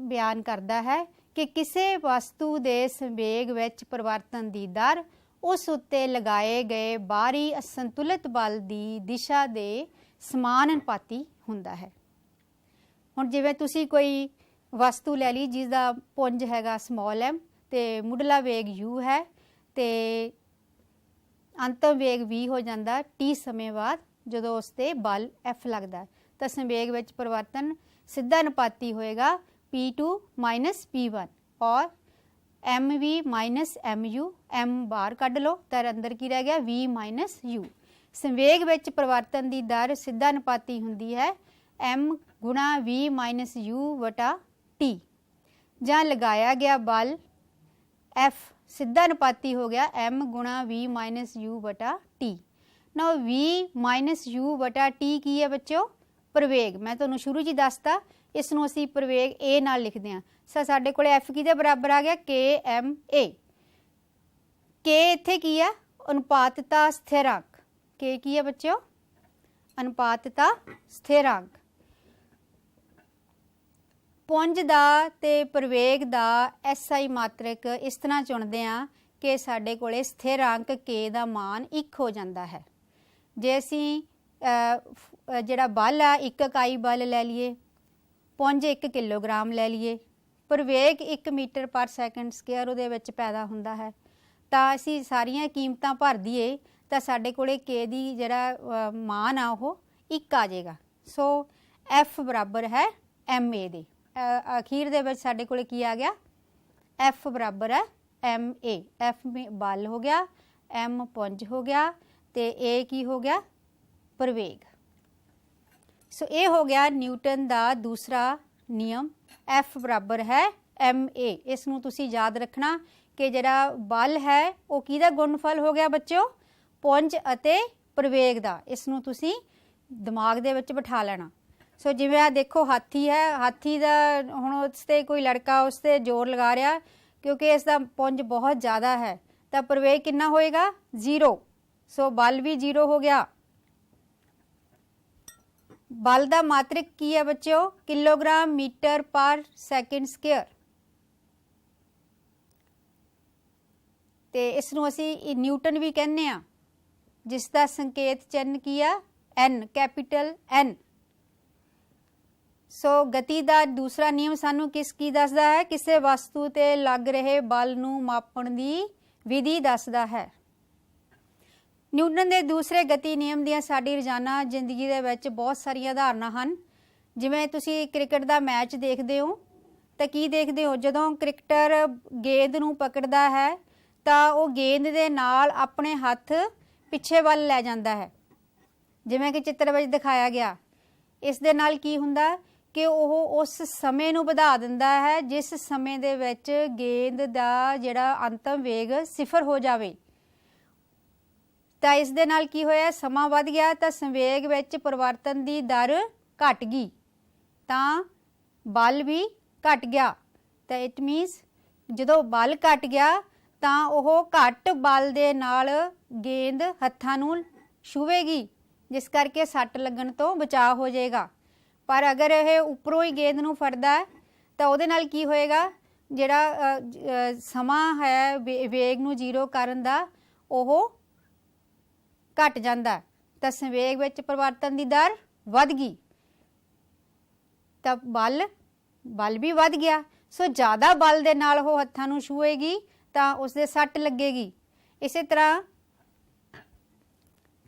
ਬਿਆਨ ਕਰਦਾ ਹੈ ਕਿ ਕਿਸੇ ਵਸਤੂ ਦੇ ਸੰਵੇਗ ਵਿੱਚ ਪਰਿਵਰਤਨ ਦੀ ਦਰ ਉਸ ਉੱਤੇ ਲਗਾਏ ਗਏ ਬਾਹਰੀ ਅਸੰਤੁਲਿਤ ਬਲ ਦੀ ਦਿਸ਼ਾ ਦੇ ਸਮਾਨ ਅਨੁਪਾਤੀ ਹੁੰਦਾ ਹੈ। ਹੁਣ ਜਿਵੇਂ ਤੁਸੀਂ ਕੋਈ ਵਸਤੂ ਲੈ ਲਈ ਜਿਸ ਦਾ ਪੁੰਜ ਹੈਗਾ ਸਮਾਲ m ਤੇ ਮੁੱਢਲਾ ਵੇਗ u ਹੈ ਤੇ ਅੰਤਮ ਵੇਗ v ਹੋ ਜਾਂਦਾ t ਸਮੇਂ ਬਾਅਦ ਜਦੋਂ ਉਸ ਤੇ ਬਲ F ਲੱਗਦਾ, ਤਾਂ ਸੰਵੇਗ ਵਿੱਚ ਪਰਿਵਰਤਨ ਸਿੱਧਾ ਅਨੁਪਾਤੀ ਹੋਏਗਾ P2 ਮਾਈਨਸ P1 ਔਰ mv ਮਾਈਨਸ mu, m ਬਾਹਰ ਕੱਢ ਲਓ ਤਾਂ ਅੰਦਰ ਕੀ ਰਹਿ ਗਿਆ v ਮਾਈਨਸ u। ਸੰਵੇਗ ਵਿੱਚ ਪਰਿਵਰਤਨ ਦੀ ਦਰ ਸਿੱਧਾ ਅਨੁਪਾਤੀ ਹੁੰਦੀ ਹੈ m ਗੁਣਾ v ਮਾਈਨਸ u ਵਟਾ t, ਜਾਂ ਲਗਾਇਆ ਗਿਆ ਬਲ F ਸਿੱਧਾ ਅਨੁਪਾਤੀ ਹੋ ਗਿਆ m ਗੁਣਾ v ਮਾਈਨਸ u ਵਟਾ t। ਨਾ v ਮਾਈਨਸ u ਵਟਾ t ਕੀ ਹੈ ਬੱਚਿਓ? ਪ੍ਰਵੇਗ। ਮੈਂ ਤੁਹਾਨੂੰ ਸ਼ੁਰੂ 'ਚ ਹੀ ਦੱਸਤਾ, ਇਸ ਨੂੰ ਅਸੀਂ ਪ੍ਰਵੇਗ a ਨਾਲ ਲਿਖਦੇ ਹਾਂ। ਸਰ ਸਾਡੇ ਕੋਲ F ਕਿਹਦੇ ਬਰਾਬਰ ਆ ਗਿਆ? KMA। K ਇੱਥੇ ਕੀ ਹੈ? ਅਨੁਪਾਤਤਾ ਸਥਿਰਾਂਕ। K ਕੀ ਹੈ ਬੱਚਿਓ? ਅਨੁਪਾਤਤਾ ਸਥਿਰਾਂਕ। ਪੁੰਜ ਦਾ ਤੇ ਪ੍ਰਵੇਗ ਦਾ SI ਮਾਤ੍ਰਿਕ ਇਸ ਤਰ੍ਹਾਂ ਚੁਣਦੇ ਹਾਂ ਕਿ ਸਾਡੇ ਕੋਲੇ ਸਥਿਰਾਂਕ K ਦਾ ਮਾਨ 1 ਹੋ ਜਾਂਦਾ ਹੈ। ਜੇ ਅਸੀਂ ਜਿਹੜਾ ਬਲ ਆ 1 ਇਕਾਈ ਬਲ ਲੈ ਲਈਏ, ਪੁੰਜ 1 ਕਿਲੋਗ੍ਰਾਮ ਲੈ ਲਈਏ, ਪ੍ਰਵੇਗ 1 ਮੀਟਰ ਪਰ ਸੈਕਿੰਡ ਸਕੁਅਰ ਉਹਦੇ ਵਿੱਚ ਪੈਦਾ ਹੁੰਦਾ ਹੈ, ਤਾਂ ਅਸੀਂ ਸਾਰੀਆਂ ਕੀਮਤਾਂ ਭਰ ਦਈਏ ਤਾਂ ਸਾਡੇ ਕੋਲੇ K ਦੀ ਜਿਹੜਾ ਮਾਨ ਆ ਉਹ 1 ਆ ਜਾਏਗਾ। ਸੋ F ਬਰਾਬਰ ਹੈ MA ਦੇ। ਅਖੀਰ ਦੇ ਵਿੱਚ ਸਾਡੇ ਕੋਲੇ ਕੀ ਆ ਗਿਆ? F ਬਰਾਬਰ ਹੈ MA। F ਬਲ ਹੋ ਗਿਆ, M ਪੁੰਜ ਹੋ ਗਿਆ ਤੇ A ਕੀ ਹੋ ਗਿਆ? ਪ੍ਰਵੇਗ। ਸੋ ਇਹ ਹੋ ਗਿਆ ਨਿਊਟਨ ਦਾ ਦੂਸਰਾ ਨਿਯਮ, F ਬਰਾਬਰ ਹੈ MA। ਇਸ ਨੂੰ ਤੁਸੀਂ ਯਾਦ ਰੱਖਣਾ ਕਿ ਜਿਹੜਾ ਬਲ ਹੈ ਉਹ ਕਿਹਦਾ ਗੁਣਨਫਲ ਹੋ ਗਿਆ ਬੱਚਿਓ? ਪੁੰਜ ਅਤੇ ਪ੍ਰਵੇਗ ਦਾ। ਇਸ ਨੂੰ ਤੁਸੀਂ ਦਿਮਾਗ ਦੇ ਵਿੱਚ ਬਿਠਾ ਲੈਣਾ। ਸੋ ਜਿਵੇਂ ਆ ਦੇਖੋ ਹਾਥੀ ਹੈ, ਹਾਥੀ ਦਾ ਹੁਣ ਉਸ 'ਤੇ ਕੋਈ ਲੜਕਾ ਉਸ 'ਤੇ ਜ਼ੋਰ ਲਗਾ ਰਿਹਾ ਕਿਉਂਕਿ ਇਸ ਦਾ ਪੁੰਜ ਬਹੁਤ ਜ਼ਿਆਦਾ ਹੈ, ਤਾਂ ਪ੍ਰਵੇਗ ਕਿੰਨਾ ਹੋਏਗਾ? 0। ਸੋ ਬਲ ਵੀ 0 ਹੋ ਗਿਆ। ਬਲ ਦਾ ਮਾਤ੍ਰਿਕ ਕੀ ਹੈ ਬੱਚਿਓ? Kilogram metre per second square. ਤੇ ਇਸ ਨੂੰ ਅਸੀਂ ਨਿਊਟਨ ਵੀ ਕਹਿੰਦੇ ਆ, ਜਿਸ ਦਾ ਸੰਕੇਤ ਚਿੰਨ੍ਹ ਕੀ ਆ? N, capital N। ਸੋ ਗਤੀ ਦਾ ਦੂਸਰਾ ਨਿਯਮ ਸਾਨੂੰ ਕੀ ਦੱਸਦਾ ਹੈ? ਕਿਸੇ ਵਸਤੂ ਤੇ ਲੱਗ ਰਹੇ ਬਲ ਨੂੰ ਮਾਪਣ ਦੀ ਵਿਧੀ ਦੱਸਦਾ ਹੈ। ਨਿਊਟਨ ਦੇ ਦੂਸਰੇ ਗਤੀ ਨਿਯਮ ਦੀਆਂ ਸਾਡੀ ਰੋਜ਼ਾਨਾ ਜ਼ਿੰਦਗੀ ਦੇ ਵਿੱਚ ਬਹੁਤ ਸਾਰੀਆਂ ਉਦਾਹਰਨਾਂ ਹਨ। ਜਿਵੇਂ ਤੁਸੀਂ ਕ੍ਰਿਕਟ ਦਾ ਮੈਚ ਦੇਖਦੇ ਹੋ ਤਾਂ ਕੀ ਦੇਖਦੇ ਹੋ? ਜਦੋਂ ਕ੍ਰਿਕਟਰ ਗੇਂਦ ਨੂੰ ਪਕੜਦਾ ਹੈ ਤਾਂ ਉਹ ਗੇਂਦ ਦੇ ਨਾਲ ਆਪਣੇ ਹੱਥ ਪਿੱਛੇ ਵੱਲ ਲੈ ਜਾਂਦਾ ਹੈ, ਜਿਵੇਂ ਕਿ ਚਿੱਤਰ ਵਿੱਚ ਦਿਖਾਇਆ ਗਿਆ। ਇਸ ਦੇ ਨਾਲ ਕੀ ਹੁੰਦਾ ਕਿ ਉਹ ਉਸ ਸਮੇਂ ਨੂੰ ਵਧਾ ਦਿੰਦਾ ਹੈ ਜਿਸ ਸਮੇਂ ਦੇ ਵਿੱਚ ਗੇਂਦ ਦਾ ਜਿਹੜਾ ਅੰਤਮ ਵੇਗ 0 ਹੋ ਜਾਵੇ। ਤਾਂ ਇਸ ਦੇ ਨਾਲ ਕੀ ਹੋਇਆ? ਸਮਾਂ ਵੱਧ ਗਿਆ ਤਾਂ ਸੰਵੇਗ ਵਿੱਚ ਪਰਿਵਰਤਨ ਦੀ ਦਰ ਘਟ ਗਈ, ਤਾਂ ਬਲ ਵੀ ਘਟ ਗਿਆ। ਤਾਂ ਇਟ ਮੀਨਸ ਜਦੋਂ ਬਲ ਘਟ ਗਿਆ ਤਾਂ ਉਹ ਘੱਟ ਬਲ ਦੇ ਨਾਲ ਗੇਂਦ ਹੱਥਾਂ ਨੂੰ ਛੂਵੇਗੀ, ਜਿਸ ਕਰਕੇ ਸੱਟ ਲੱਗਣ ਤੋਂ ਬਚਾਅ ਹੋ ਜਾਏਗਾ। ਪਰ ਅਗਰ ਇਹ ਉੱਪਰੋਂ ਹੀ ਗੇਂਦ ਨੂੰ ਫੜਦਾ ਹੈ ਤਾਂ ਉਹਦੇ ਨਾਲ ਕੀ ਹੋਏਗਾ? ਜਿਹੜਾ ਸਮਾਂ ਹੈ ਵੇਗ ਨੂੰ 0 ਕਰਨ ਦਾ ਉਹ ਘਟ ਜਾਂਦਾ, ਤਾਂ ਸੰਵੇਗ ਵਿੱਚ ਪਰਿਵਰਤਨ ਦੀ ਦਰ ਵੱਧ ਗਈ, ਤਾਂ ਬਲ ਵੀ ਵੱਧ ਗਿਆ। ਸੋ ਜ਼ਿਆਦਾ ਬਲ ਦੇ ਨਾਲ ਉਹ ਹੱਥਾਂ ਨੂੰ ਛੂਏਗੀ ਤਾਂ ਉਸਦੇ ਸੱਟ ਲੱਗੇਗੀ। ਇਸੇ ਤਰ੍ਹਾਂ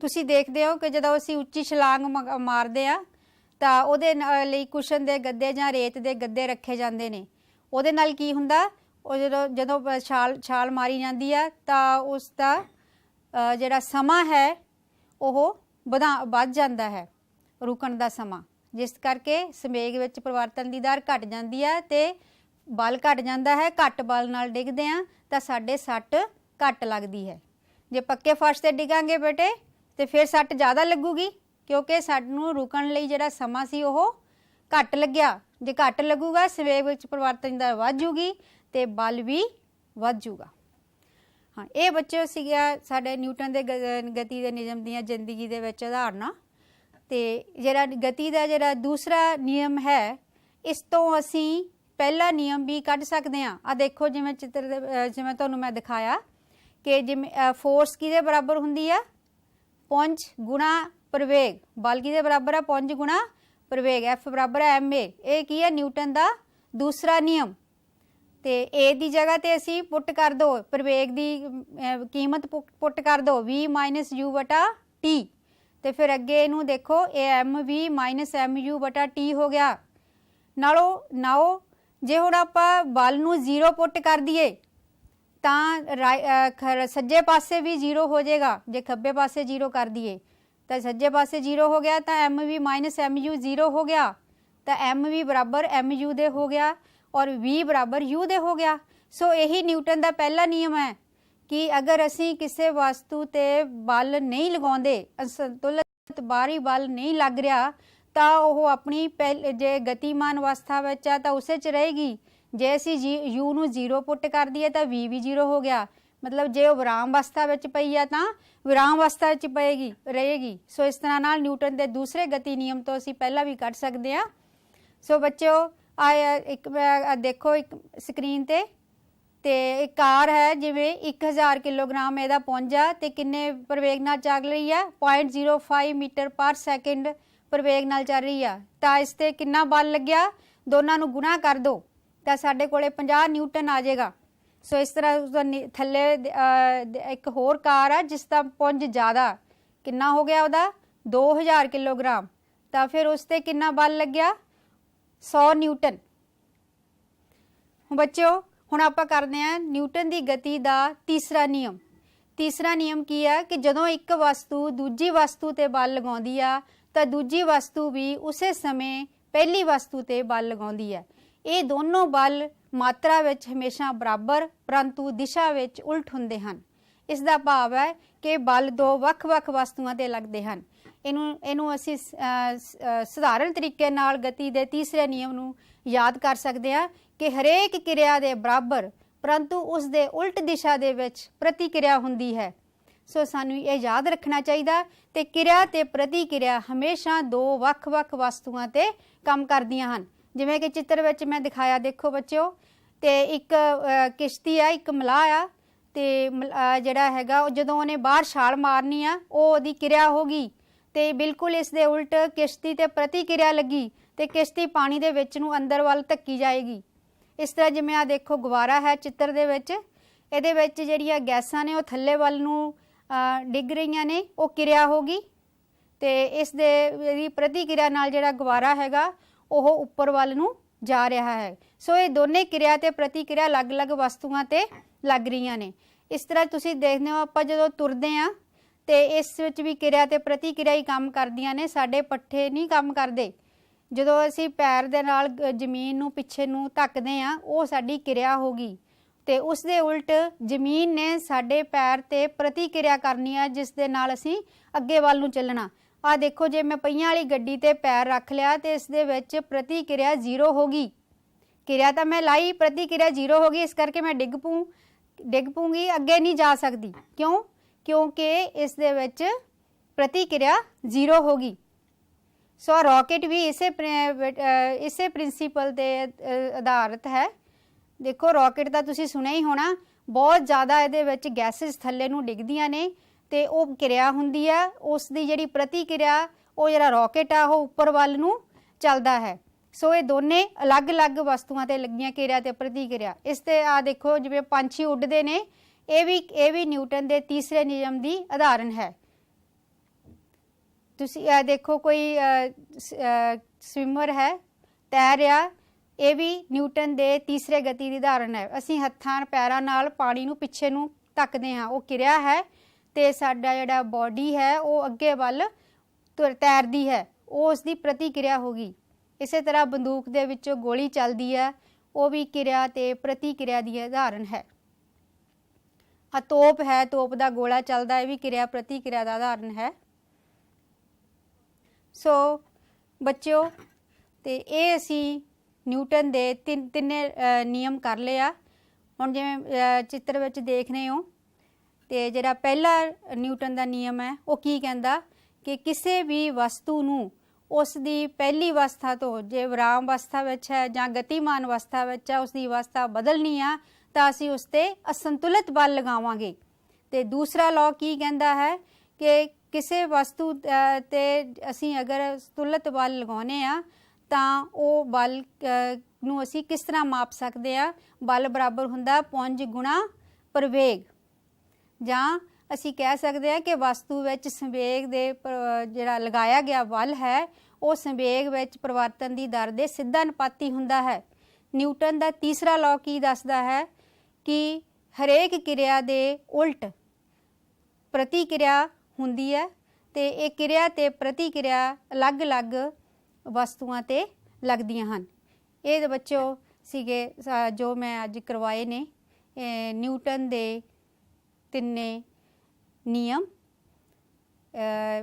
ਤੁਸੀਂ ਦੇਖਦੇ ਹੋ ਕਿ ਜਦੋਂ ਅਸੀਂ ਉੱਚੀ ਛਲਾਂਗ ਮਾਰਦੇ ਆ ਤਾਂ ਉਹਦੇ ਲਈ ਕੁਸ਼ਨ ਦੇ ਗੱਦੇ ਜਾਂ ਰੇਤ ਦੇ ਗੱਦੇ ਰੱਖੇ ਜਾਂਦੇ ਨੇ। ਉਹਦੇ ਨਾਲ ਕੀ ਹੁੰਦਾ? ਉਹ ਜਦੋਂ ਛਾਲ ਮਾਰੀ ਜਾਂਦੀ ਆ ਤਾਂ ਉਸ ਦਾ ਜਿਹੜਾ ਸਮਾਂ ਹੈ ਉਹ ਵੱਧ ਜਾਂਦਾ ਹੈ, ਰੁਕਣ ਦਾ ਸਮਾਂ, ਜਿਸ ਕਰਕੇ ਸੰਵੇਗ ਵਿੱਚ ਪਰਿਵਰਤਨ ਦੀ ਦਰ ਘਟ ਜਾਂਦੀ ਹੈ ਤੇ ਬਲ ਘਟ ਜਾਂਦਾ ਹੈ। ਘੱਟ ਬਲ ਨਾਲ ਡਿੱਗਦੇ ਆ ਤਾਂ ਸਾਡੇ ਸੱਟ ਘੱਟ ਲੱਗਦੀ ਹੈ। ਜੇ ਪੱਕੇ ਫਰਸ਼ ਤੇ ਡਿੱਗਾਂਗੇ ਬੇਟੇ ਤੇ ਫਿਰ ਸੱਟ ਜ਼ਿਆਦਾ ਲੱਗੂਗੀ, ਕਿਉਂਕਿ ਸਾਨੂੰ ਰੁਕਣ ਲਈ ਜਿਹੜਾ ਸਮਾਂ ਸੀ ਉਹ ਘੱਟ ਲੱਗਿਆ। ਜੇ ਘੱਟ ਲੱਗੂਗਾ ਸੰਵੇਗ ਵਿੱਚ ਪਰਿਵਰਤਨ ਦਰ ਵੱਧ ਜੂਗੀ ਤੇ ਬਲ ਵੀ ਵੱਧ ਜੂਗਾ। ਹਾਂ, ਇਹ ਬੱਚੇ ਸੀਗਾ ਸਾਡੇ ਨਿਊਟਨ ਦੇ ਗਤੀ ਦੇ ਨਿਯਮ ਦੀਆਂ ਜ਼ਿੰਦਗੀ ਦੇ ਵਿੱਚ ਉਦਾਹਰਨਾਂ। ਤੇ ਜਿਹੜਾ ਗਤੀ ਦਾ ਜਿਹੜਾ ਦੂਸਰਾ ਨਿਯਮ ਹੈ, ਇਸ ਤੋਂ ਅਸੀਂ ਪਹਿਲਾ ਨਿਯਮ ਵੀ ਕੱਢ ਸਕਦੇ ਹਾਂ। ਆ ਦੇਖੋ ਜਿਵੇਂ ਚਿੱਤਰ ਦੇ ਜਿਵੇਂ ਤੁਹਾਨੂੰ ਮੈਂ ਦਿਖਾਇਆ ਕਿ ਜਿਵੇਂ ਫੋਰਸ ਕਿਹਦੇ ਬਰਾਬਰ ਹੁੰਦੀ ਆ? ਪੁੰਜ ਗੁਣਾ ਪ੍ਰਵੇਗ। ਬਲ ਕਿਹਦੇ ਬਰਾਬਰ ਆ? ਪੁੰਜ ਗੁਣਾ प्रवेग F बराबर है ma। ये की है न्यूटन का दूसरा नियम। तो ए की जगह ते असी पुट कर दो प्रवेग की कीमत पुट कर दो v माइनस यू बटा टी। तो फिर अगे इनू देखो ये m v minus m u बटा टी हो गया। नाओ जे हुण आपां बल नू जीरो पुट कर दिए तो सज्जे पासे भी जीरो हो जाएगा। जे खब्बे पासे जीरो कर दिए तो सज्जे पासे जीरो हो गया, तो m v minus m u zero हो गया, तो एम वी बराबर एम यू दे हो गया और वी बराबर यू दे हो गया। सो यही न्यूटन का पहला नियम है कि अगर असी किसी वस्तु ते बल नहीं लगाते, असंतुलित बाहरी बल नहीं लग रहा, तो वह अपनी पहले जे गतिमान अवस्था में है तो उस रहेगी। जे असी यू नू जीरो पुट कर दिए तो वी भी जीरो हो गया, मतलब जे वो विराम अवस्था में पई है तो विराम अवस्था पएगी रहेगी। सो इस तरह नाल न्यूटन के दूसरे गति नियम तो असी पहला भी कढ़ सकते हैं। सो बच्चों एक देखो एक स्क्रीन ते एक कार है जिमें 1000 किलोग्राम ਇਹਦਾ ਪੁੰਜਾ ਤੇ ਕਿੰਨੇ ਪ੍ਰਵੇਗ ਨਾਲ ਚੱਲ ਰਹੀ ਹੈ 0.05 मीटर पर सेकंड ਪ੍ਰਵੇਗ ਨਾਲ ਚੱਲ ਰਹੀ ਆ। ਤਾਂ ਇਸ ਤੇ ਕਿੰਨਾ ਬਲ ਲੱਗਿਆ, ਦੋਨਾਂ ਨੂੰ ਗੁਣਾ ਕਰ ਦੋ ਤਾਂ ਸਾਡੇ ਕੋਲੇ 50 न्यूटन आ जाएगा। सो इस तरह उसका थले एक होर कार है जिसका पुंज ज़्यादा कितना हो गया वह 2000 किलोग्राम, तो फिर उस ते कितना बल लग गया 100 न्यूटन। बच्चों हुण आपां करदे हां न्यूटन की गति का तीसरा नियम। तीसरा नियम की है कि जदों एक वस्तु दूजी वस्तु ते बल लगाउंदी आ तो दूजी वस्तु भी उसे समय पहली वस्तु ते बल लगाउंदी है। ये दोनों बल मात्रा विच हमेशा बराबर परंतु दिशा विच उल्ट हुंदे हन। इसका भाव है कि बल दो वख-वख वस्तुओं ते लगते हैं। इनू असी सधारण तरीके नाल गति के तीसरे नियम नू याद कर सकते हैं कि हरेक क्रिया के बराबर परंतु उस दे उल्ट दिशा दे विच प्रतिक्रिया हुंदी है। सो सानू ये याद रखना चाहिए कि क्रिया ते प्रतिक्रिया हमेशा दो वख-वख वस्तुओं ते काम करदियां हन। जिवें कि चित्र विच मैं दिखाया देखो बच्चों, तो एक किश्ती है, एक मलाह आ, तो जिहड़ा हैगा जदों उहने बाहर छाल मारनी आ ओहदी क्रिया होगी, तो बिल्कुल इस दे उल्ट किश्ती ते प्रतिक्रिया लगी तो किश्ती पानी दे विच नूं अंदर वल धक्की जाएगी। इस तरह जिवें आ देखो गुब्बारा है चित्र दे विच, इहदे विच जिहड़ियां गैसां ने वो थल्ले वल नूं डिग रहीआं ने, वो क्रिया होगी, तो इस दे इहदी प्रतिक्रिया नाल जिहड़ा गुब्बारा हैगा ਉਹ ਉੱਪਰ ਵੱਲ ਨੂੰ ਜਾ ਰਿਹਾ ਹੈ। ਸੋ ਇਹ ਦੋਨੇ ਕਿਰਿਆ ਤੇ ਪ੍ਰਤੀਕਿਰਿਆ ਅਲੱਗ-ਅਲੱਗ ਵਸਤੂਆਂ ਤੇ ਲੱਗ ਰਹੀਆਂ ਨੇ। ਇਸ ਤਰ੍ਹਾਂ ਤੁਸੀਂ ਦੇਖਦੇ ਹੋ ਆਪਾਂ ਜਦੋਂ ਤੁਰਦੇ ਆ ਤੇ ਇਸ ਵਿੱਚ ਵੀ ਕਿਰਿਆ ਤੇ ਪ੍ਰਤੀਕਿਰਿਆ ਹੀ ਕੰਮ ਕਰਦੀਆਂ ਨੇ, ਸਾਡੇ ਪੱਠੇ ਨਹੀਂ ਕੰਮ ਕਰਦੇ। ਜਦੋਂ ਅਸੀਂ ਪੈਰ ਦੇ ਨਾਲ ਜ਼ਮੀਨ ਨੂੰ ਪਿੱਛੇ ਨੂੰ ਧੱਕਦੇ ਆ ਉਹ ਸਾਡੀ ਕਿਰਿਆ ਹੋਗੀ, ਤੇ ਉਸ ਦੇ ਉਲਟ ਜ਼ਮੀਨ ਨੇ ਸਾਡੇ ਪੈਰ ਤੇ ਪ੍ਰਤੀਕਿਰਿਆ ਕਰਨੀ ਆ ਜਿਸ ਦੇ ਨਾਲ ਅਸੀਂ ਅੱਗੇ ਵੱਲ ਨੂੰ ਚੱਲਣਾ। आ देखो जे मैं पहियां वाली गड्डी ते पैर रख लिया तो इस दे विच प्रतिक्रिया जीरो होगी। क्रिया तो मैं लाई, प्रतिक्रिया जीरो होगी, इस करके मैं डिग पूंगी, अगे नहीं जा सकती। क्यों? क्योंकि इस दे विच प्रतिक्रिया जीरो होगी। सो रॉकेट भी इसे प्रिंसीपल ते आधारित है। देखो रॉकेट का तुसीं सुनिया ही होना, बहुत ज़्यादा इहदे विच गैसिस थल्ले नूं डिगदियां ने ते वो क्रिया हुंदी है, उसकी जिहड़ी प्रतिक्रिया वो जिहड़ा रॉकेट आ वो उपर वल नूं चलदा है। सो ये दोने अलग अलग वस्तुओं ते लगियां क्रिया ते प्रतिक्रिया। इस ते आ देखो जिवें पंछी उड़दे ने, ये भी न्यूटन के तीसरे नियम की उदाहरण है। तुसीं देखो कोई स्विमर है तैर रहा, ये भी न्यूटन के तीसरे गति की उदाहरण है। असीं हत्थां पैरां नाल पानी नूं पिछे नूं धक्कदे हां, वो क्रिया है, तो साडा जिहड़ा बॉडी है वो अगे वल तैरदी है, वो उसकी प्रतिक्रिया होगी। इस तरह बंदूक दे विचों गोली चलती है, वो भी क्रिया ते प्रतिक्रिया की उदाहरण है। तोप है, तोप का गोला चलता है, भी क्रिया प्रतिक्रिया का उदाहरण है। सो बच्चों तो ये असी न्यूटन के तिन्ने नियम कर लिया। हुण जिवें चित्र विच देख रहे हो तो जिहड़ा पहला न्यूटन का नियम है वो की कहता कि किसी भी वस्तु नूं उसकी पहली अवस्था तो जे विराम अवस्था विच है जां गतिमान अवस्था विच है उसकी अवस्था बदलनी आ तो असीं उस ते असंतुलित बल लगावांगे। तो दूसरा लॉ की कहता है कि ਕਿਸੇ ਵਸਤੂ ਤੇ ਅਸੀਂ ਅਗਰ ਸਤੁਲਤ ਬਲ ਲਗਾਉਂਦੇ ਆ ਤਾਂ ਉਹ ਬਲ ਨੂੰ ਅਸੀਂ ਕਿਸ ਤਰ੍ਹਾਂ ਮਾਪ ਸਕਦੇ ਆ? ਬਲ ਬਰਾਬਰ ਹੁੰਦਾ ਪੁੰਜ ਗੁਣਾ ਪ੍ਰਵੇਗ, ਜਾਂ ਅਸੀਂ ਕਹਿ ਸਕਦੇ ਆ ਕਿ ਵਸਤੂ ਵਿੱਚ ਸੰਵੇਗ ਦੇ ਜਿਹੜਾ ਲਗਾਇਆ ਗਿਆ ਬਲ ਹੈ ਉਹ ਸੰਵੇਗ ਵਿੱਚ ਪਰਿਵਰਤਨ ਦੀ ਦਰ ਦੇ ਸਿੱਧਾ ਅਨੁਪਾਤੀ ਹੁੰਦਾ ਹੈ। ਨਿਊਟਨ ਦਾ ਤੀਸਰਾ ਲਾਅ ਕੀ ਦੱਸਦਾ ਹੈ ਕਿ ਹਰੇਕ ਕਿਰਿਆ ਦੇ ਉਲਟ ਪ੍ਰਤੀਕਿਰਿਆ ਹੁੰਦੀ ਹੈ ਤੇ ਇਹ ਕਿਰਿਆ ਤੇ ਪ੍ਰਤੀਕਿਰਿਆ ਅਲੱਗ-ਅਲੱਗ ਵਸਤੂਆਂ ਤੇ ਲੱਗਦੀਆਂ ਹਨ। ਇਹ ਬੱਚੋ ਸੀਗੇ ਜੋ ਮੈਂ ਅੱਜ ਕਰਵਾਏ ਨੇ ਨਿਊਟਨ ਦੇ ਤਿੰਨੇ ਨਿਯਮ।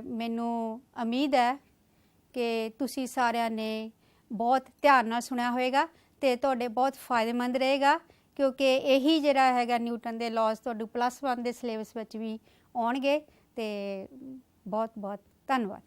ਮੈਨੂੰ ਉਮੀਦ ਹੈ ਕਿ ਤੁਸੀਂ ਸਾਰਿਆਂ ਨੇ ਬਹੁਤ ਧਿਆਨ ਨਾਲ ਸੁਣਿਆ ਹੋਵੇਗਾ ਤੇ ਤੁਹਾਡੇ ਬਹੁਤ ਫਾਇਦੇਮੰਦ ਰਹੇਗਾ, ਕਿਉਂਕਿ ਇਹੀ ਜਿਹੜਾ ਹੈਗਾ ਨਿਊਟਨ ਦੇ ਲਾਜ਼ ਤੁਹਾਡੇ +1 ਦੇ ਸਿਲੇਬਸ ਵਿੱਚ ਵੀ ਆਉਣਗੇ। ਤੇ ਬਹੁਤ ਬਹੁਤ ਧੰਨਵਾਦ।